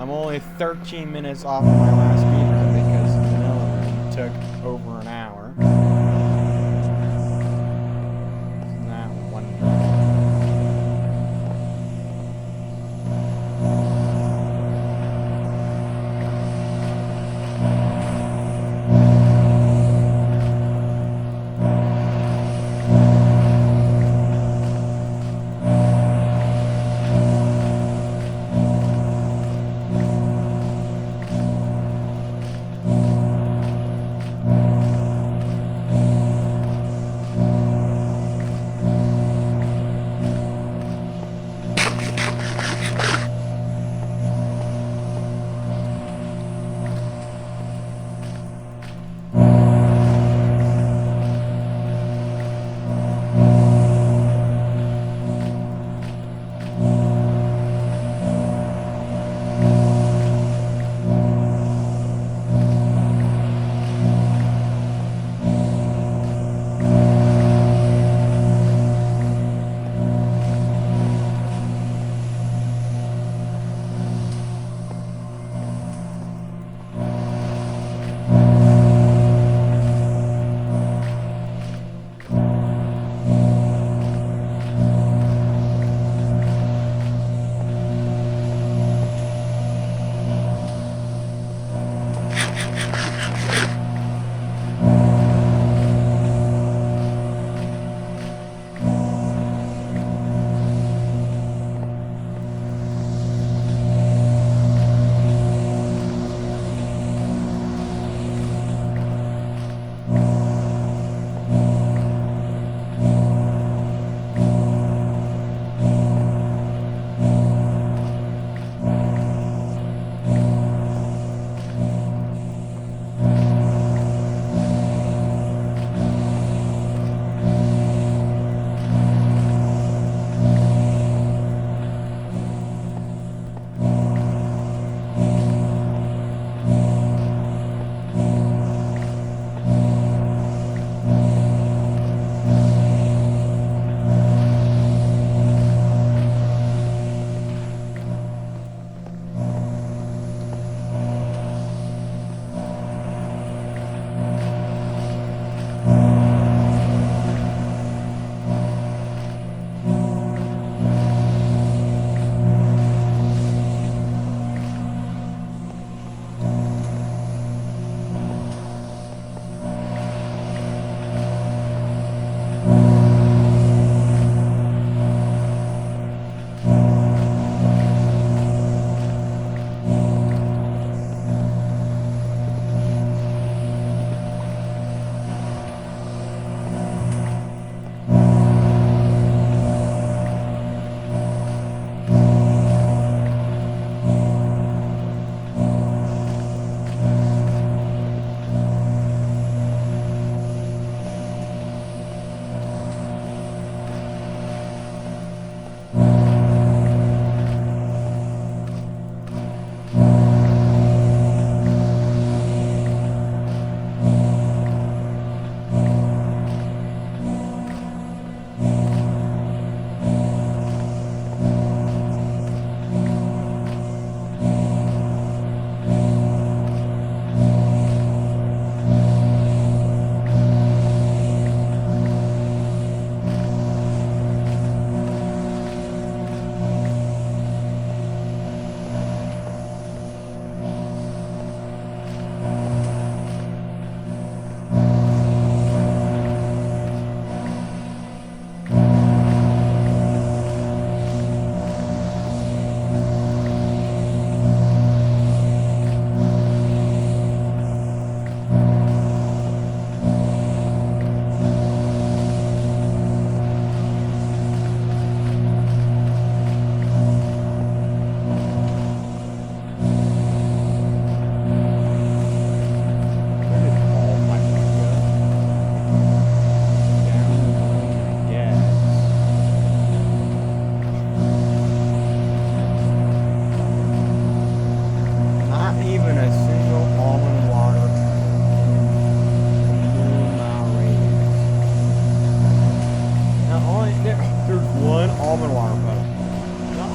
I'm only 13 minutes off of my last speedrun because Manila ROOM took over an hour. Isn't that wonderful?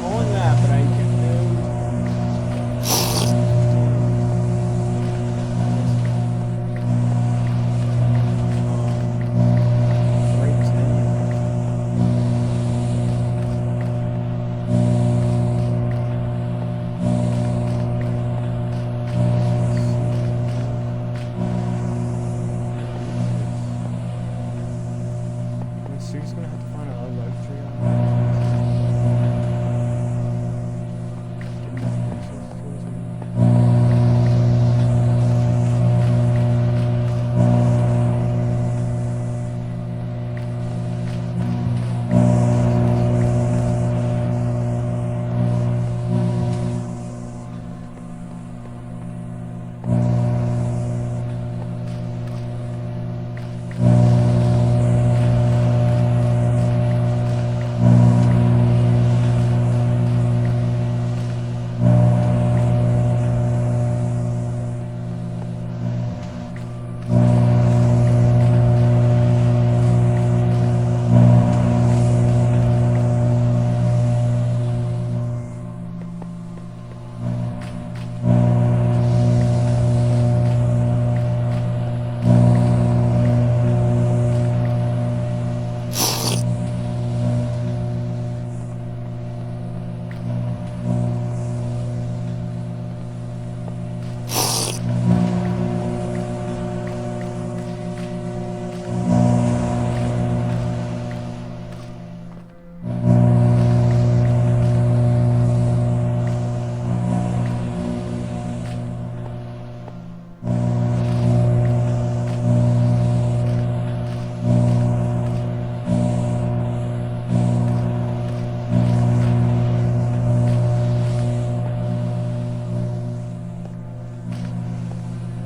calling that, but I can Sue's gonna have to find another luxury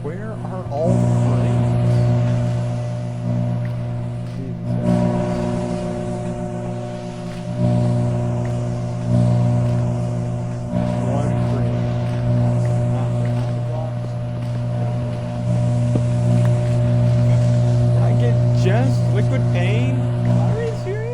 Where are all the frames? One frame. I get just liquid paint? Are you serious?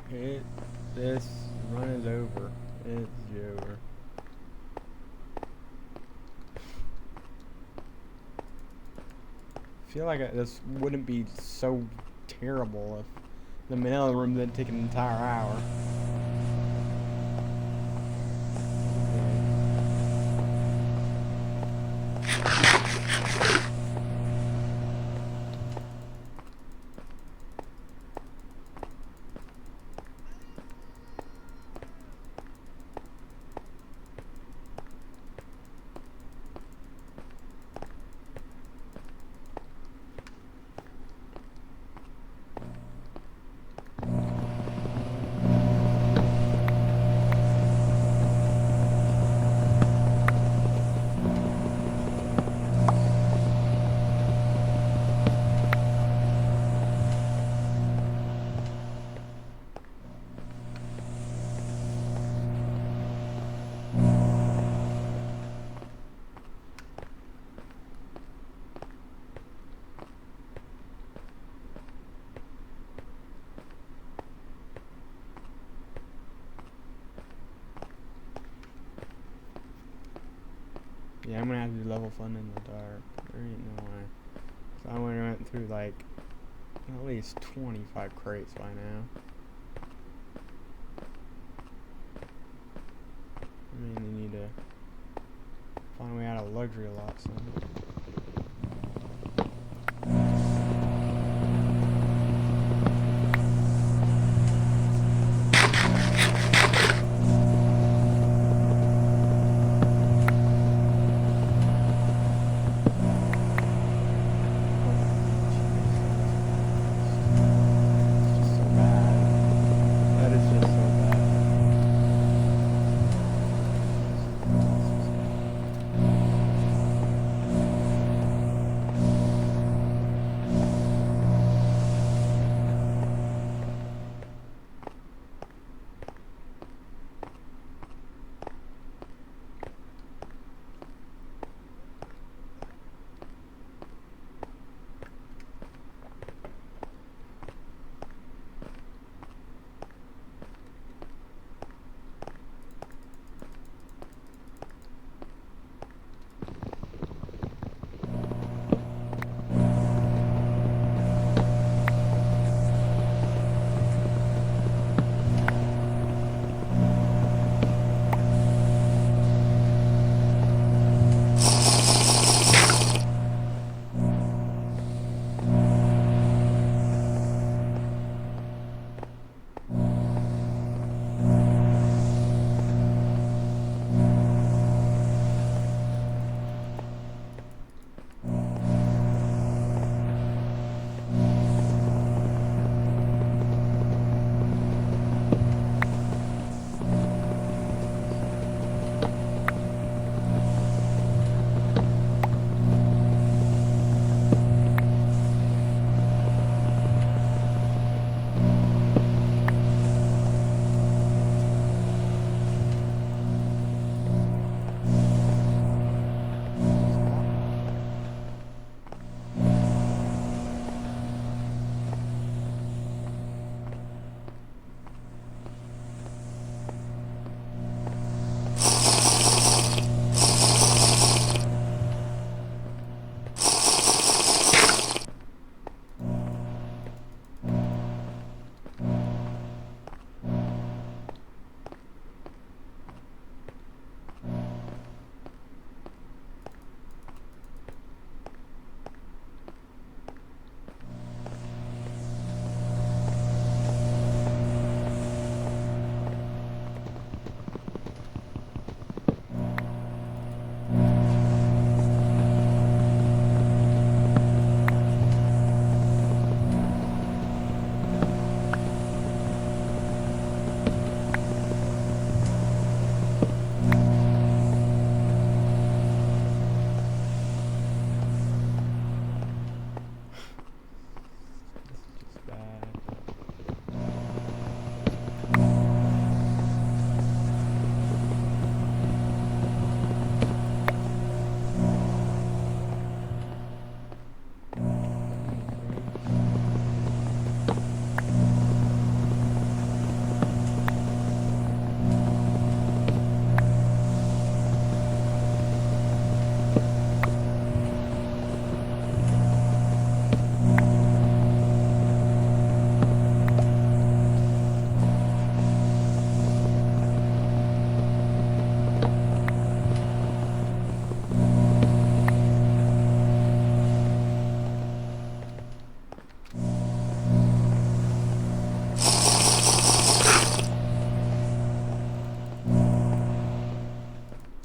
This run is over. It's over. I feel like this wouldn't be so terrible if the Manila room didn't take an entire hour. Yeah, I'm gonna have to do level fun in the dark. There ain't no way. So I went through like at least 25 crates by now. I mean, they need to find a way out of luxury a lot soon.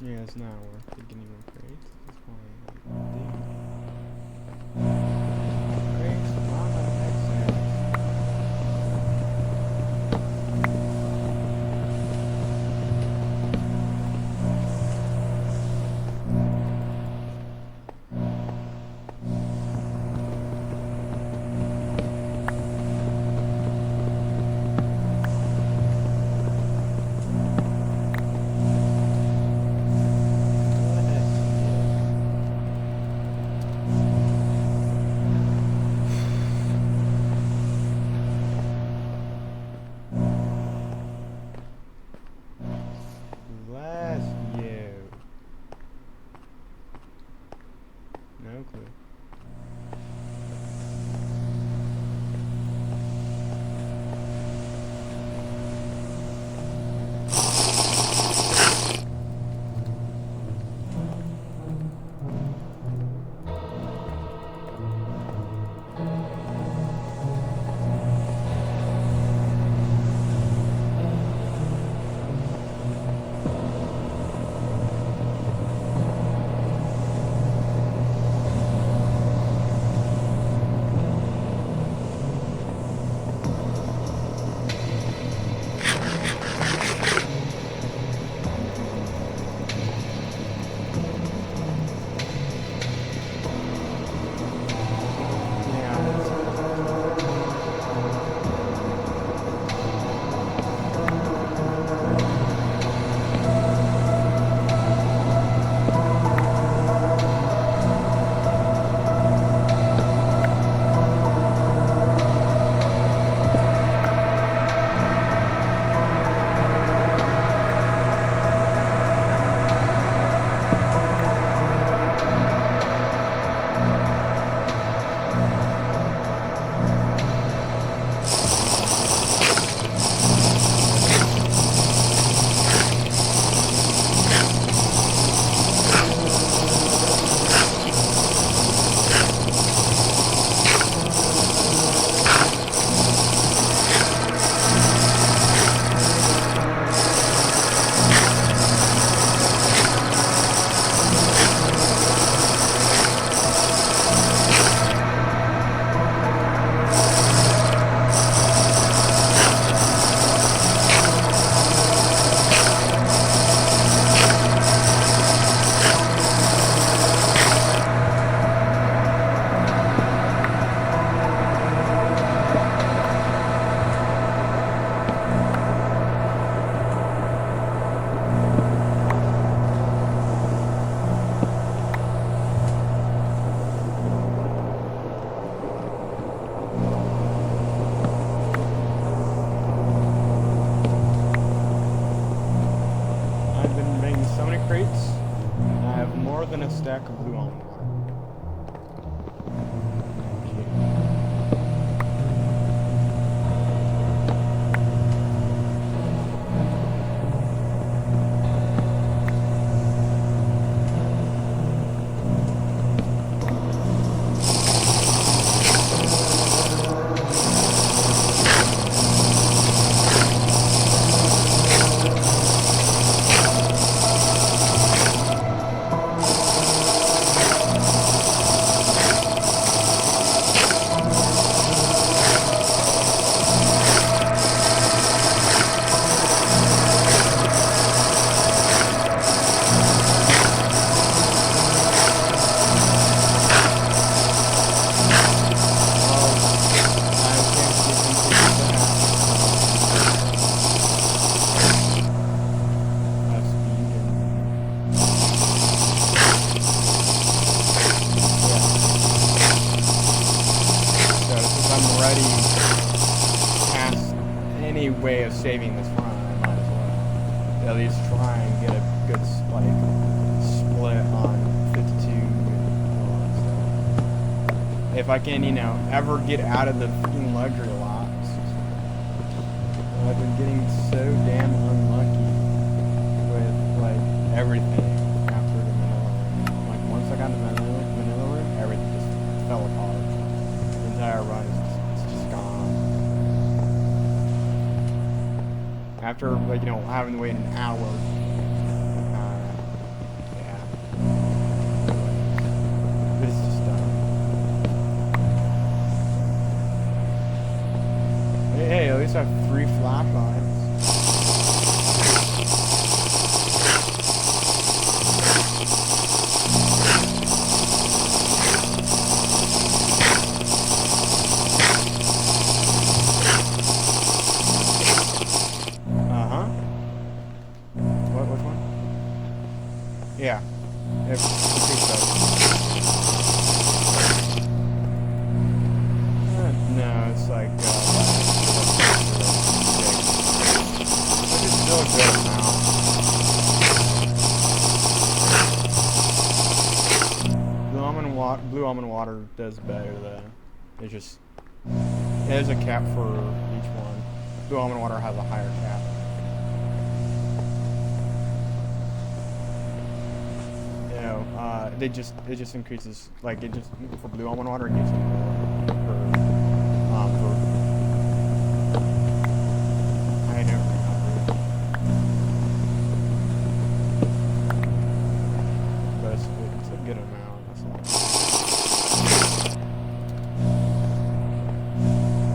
Yeah, it's not worth it getting more crates. That's why crates, mama, makes sense. Bless you. No clue. Crates. I have more than a stack of blue almond water. Way of saving this run, I might as well at least try and get a good like split on 52 and if I can, you know, ever get out of the freaking luxury lots. I've been getting so damn unlucky with like everything after the Manila room. Like once I got the Manila room, everything just fell apart. The entire run is just gone. After, like, you know, having to wait an hour, Yeah. If no, it's like it's still a good amount. Blue almond water does better though. It just there's a cap for each one. Blue almond water has a higher cap. You know, it just increases, like it just for blue almond water it gives you more for I don't remember. But it's a good amount, that's all.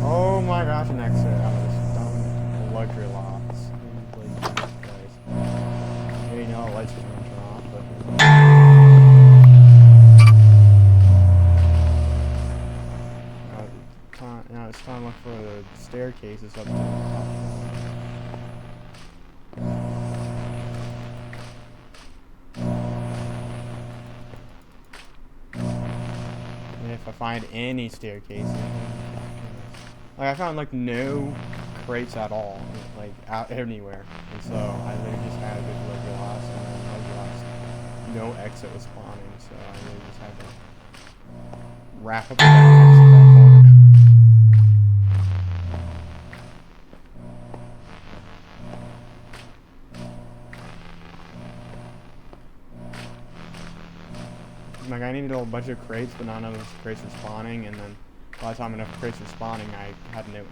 Oh my gosh, an exit out of this dumb luxury lots. You know, lights are gonna turn off, but now it's time to look for the staircases up to the top. And if I find any staircases, like I found like no crates at all, like out anywhere, and so I literally just had a big luxury lots, and then luxury lots, no exit was spawning, so I really just had to wrap up that exit at that point. Like I needed a whole bunch of crates, but none of those crates were spawning, and then by the time enough crates were spawning, I had no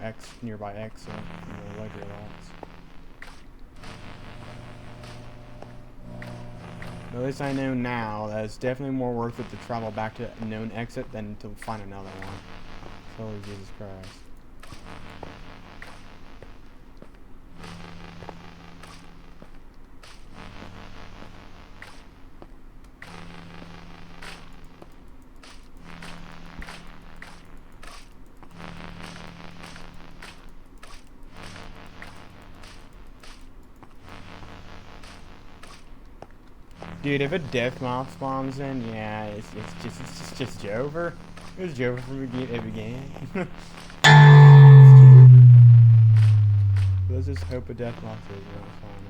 nearby exit from the luxury lots. But at least I know now that it's definitely more worth it to travel back to a known exit than to find another one. Holy Jesus Christ. Dude, if a death moth spawns in, yeah, it's just Jover. It was Jover from the beginning. Let's just hope a death moth is gonna spawn in.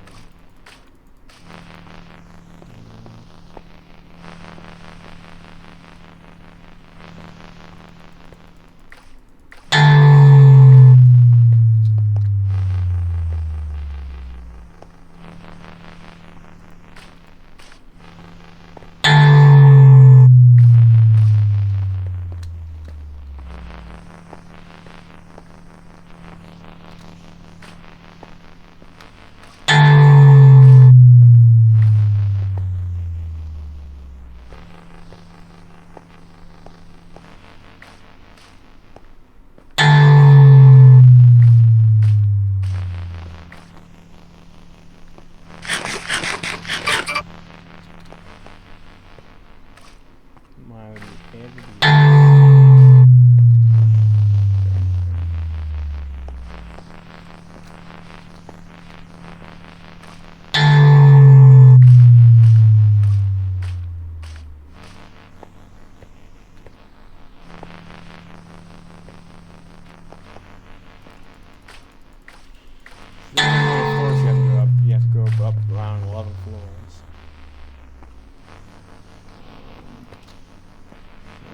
Up around 11 floors.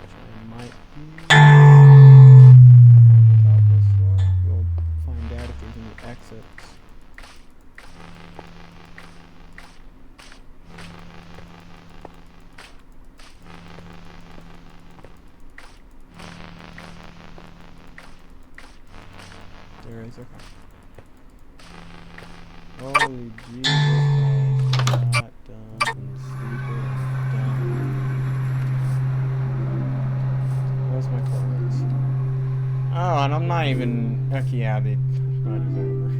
Which I might be on the top of this floor. We'll find out if there's any exits. There is, okay. Holy Jesus Christ, that dumb and stupid and dumb. Where's my clothes? Oh, and I'm not even... Okay, yeah, the ride is over.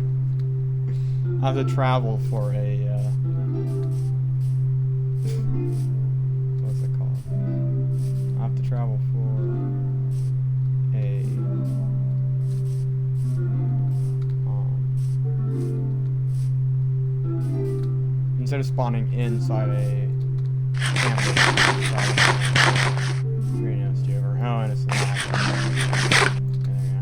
I have to travel for a, what's it called? I have to travel for a... instead of spawning inside a Greenhouse do over. Oh, and it's not. There you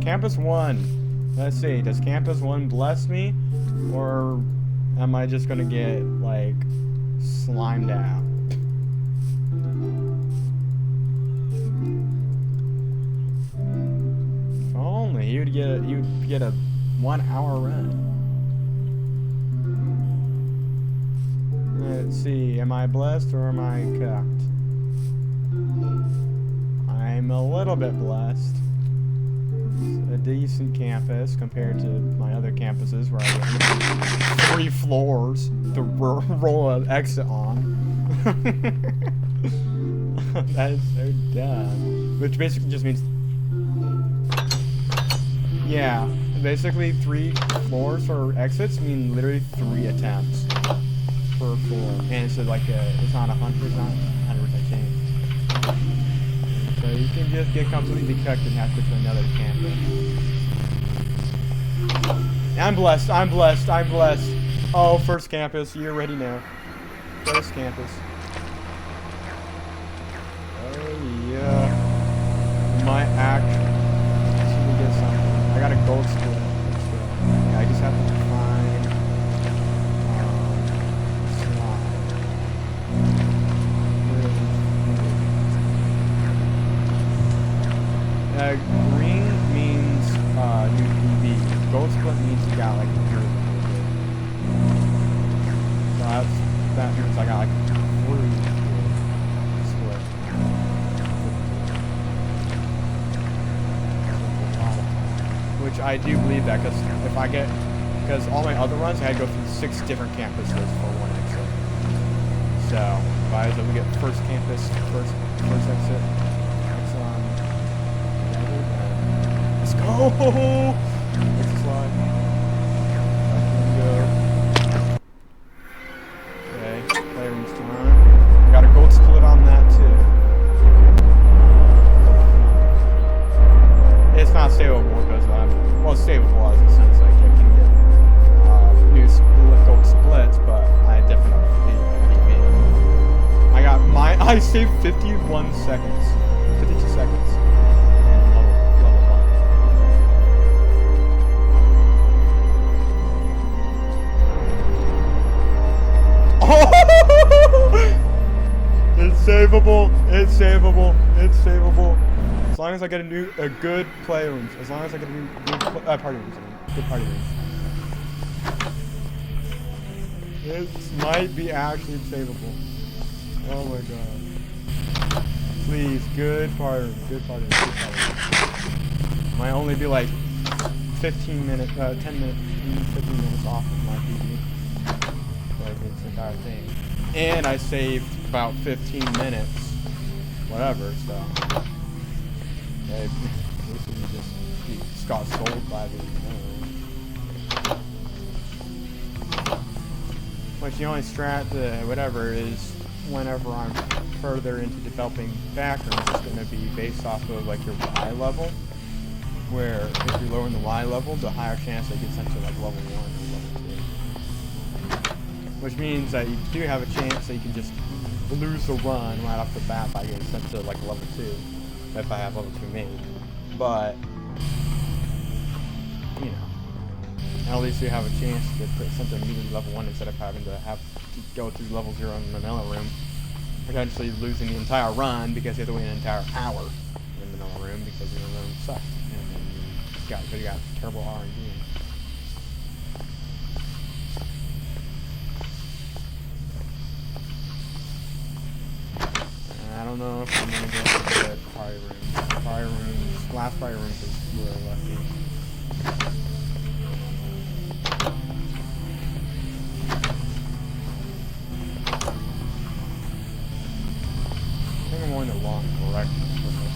Campus 1. Let's see, does Campus 1 bless me? Or am I just gonna get, like, slimed out? If only you'd get a 1 hour run. Let's see, am I blessed or am I cooked? I'm a little bit blessed. A decent campus compared to my other campuses where I get 3 floors to roll an exit on. That is so dumb. Which basically just means, yeah, basically 3 floors for exits mean literally 3 attempts per floor, and it's like it's not 100% chance. So you can just get completely cooked and have to go to another campus. I'm blessed, I'm blessed, I'm blessed. Oh, first campus, you already know. First campus. Oh yeah. Might actually get something. I got a gold split. Yeah, I just have to find green means new PB. Gold split means you got like a year. So that means I got like 3 split. Which I do believe that because all my other runs I had to go through 6 different campuses for 1 exit. So if I was able to get first campus, first exit. Let's go! Let's slide. Go. Okay, playroom's time. Got a gold split on that too. It's not savable because well, it's savable as a sense like I can get new gold splits, but I definitely beat. I saved 51 seconds, 52 seconds. It's savable. It's savable. It's savable. As long as I get a good playrooms. As long as I get a good party rooms. Good party rooms. It might be actually savable. Oh my god. Please, good party rooms. Good party rooms. Good party rooms. Might only be like 15 minutes, 10 minutes, 15 minutes off of my PB. Like this entire thing. And I saved about 15 minutes. Whatever, so. Yeah, basically just got sold by the. Which the only strat, whatever, is whenever I'm further into developing Backrooms, it's going to be based off of like your Y level. Where if you're lowering the Y level, the higher chance that you get sent to like level 1 or level 2. Which means that you do have a chance that you can just lose the run right off the bat by getting sent to like level 2 if I have level 2 made. But you know, at least you have a chance to get sent to immediately level 1 instead of having to go through level 0 in the Manila room, potentially losing the entire run because you have to wait an entire hour in the Manila room because your room sucks and you got terrible RNG. I don't know if I'm gonna get the party rooms. Party rooms last fire rooms is really lucky. I think I'm going the wrong direction for this.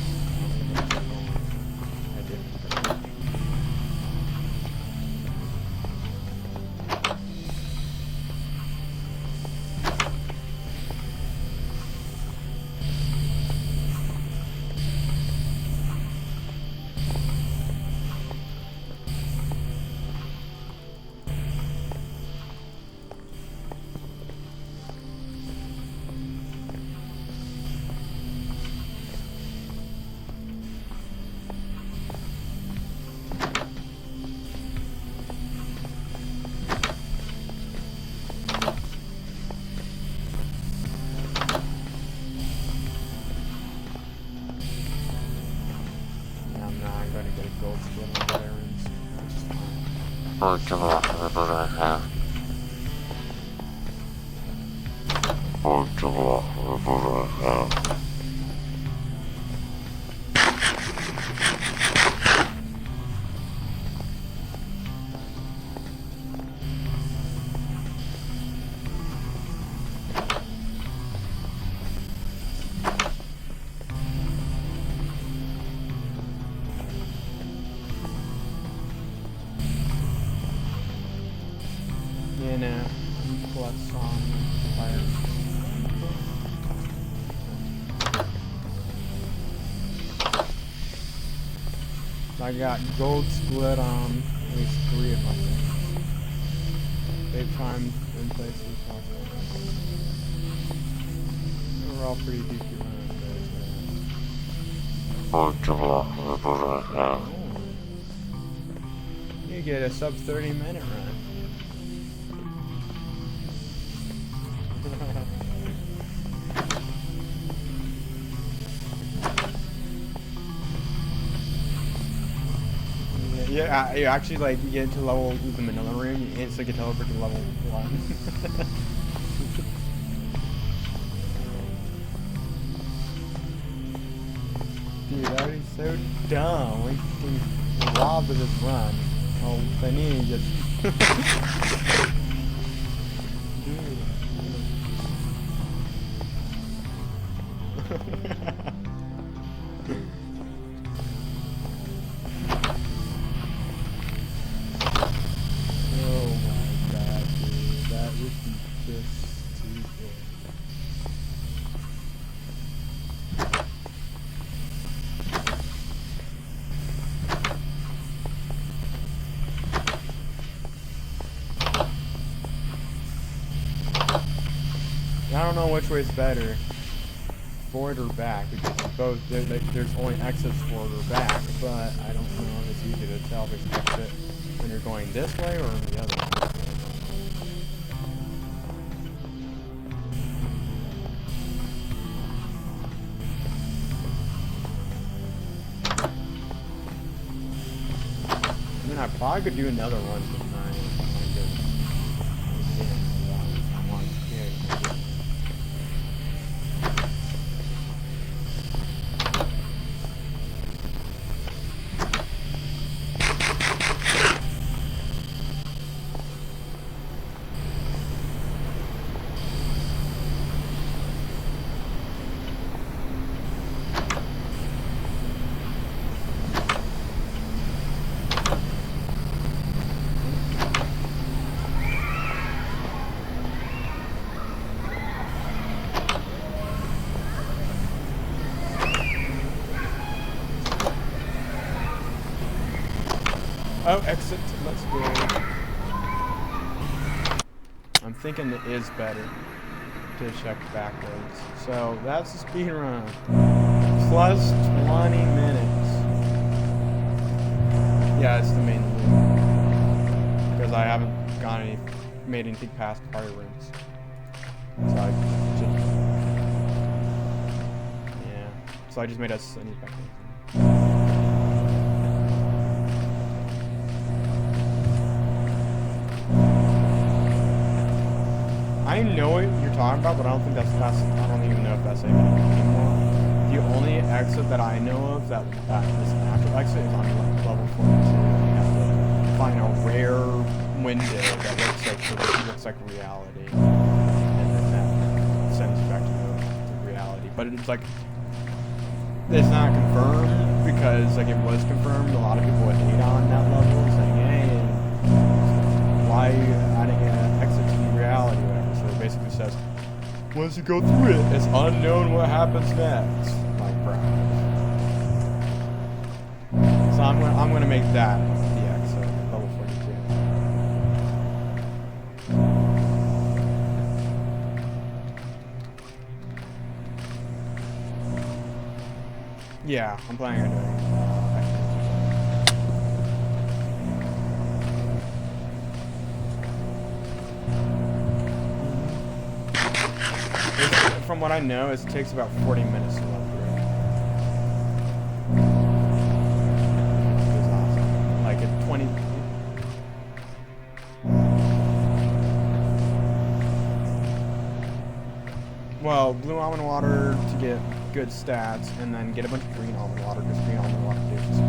I did. Plus on fire. I got gold split on at least 3 of my things. They've timed in places possible. We're all pretty deep around. You get a sub 30-minute run. Yeah, you actually like you get to level the Manila ROOM, you instantly get teleported to level 1. Dude, that is so dumb. We can rob of this run. Oh, they need just. I don't know which way is better, forward or back, because both there's only exits forward or back, but I don't know if it's easy to tell if it's exit when you're going this way or the other way. I mean, I probably could do another one sometime. Oh, exit. Let's go. I'm thinking it is better to check backwards. So that's the speed run. Plus 20 minutes. Yeah, it's the main loop. Because I haven't made anything past fire rooms. So I just made a sneak back in. I know what you're talking about, but I don't think I don't even know if that's anymore. The only exit that I know of that is an actual exit is on level 42. You have to find a rare window that looks like reality, and then that sends you back to reality. But it's like it's not confirmed because like it was confirmed. A lot of people would hate on that level, saying, "Hey, why are you adding an exit to reality?" Or whatever. So it basically says, once you go through it, it's unknown what happens next. Like, bro. So I'm gonna make that the exit, level 42. Yeah, I'm planning on doing from what I know, it takes about 40 minutes to level through. It's awesome. Like at 20. Well, blue almond water to get good stats, and then get a bunch of green almond water because green almond water gives you.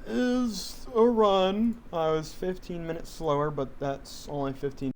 Is a run. I was 15 minutes slower, but that's only 15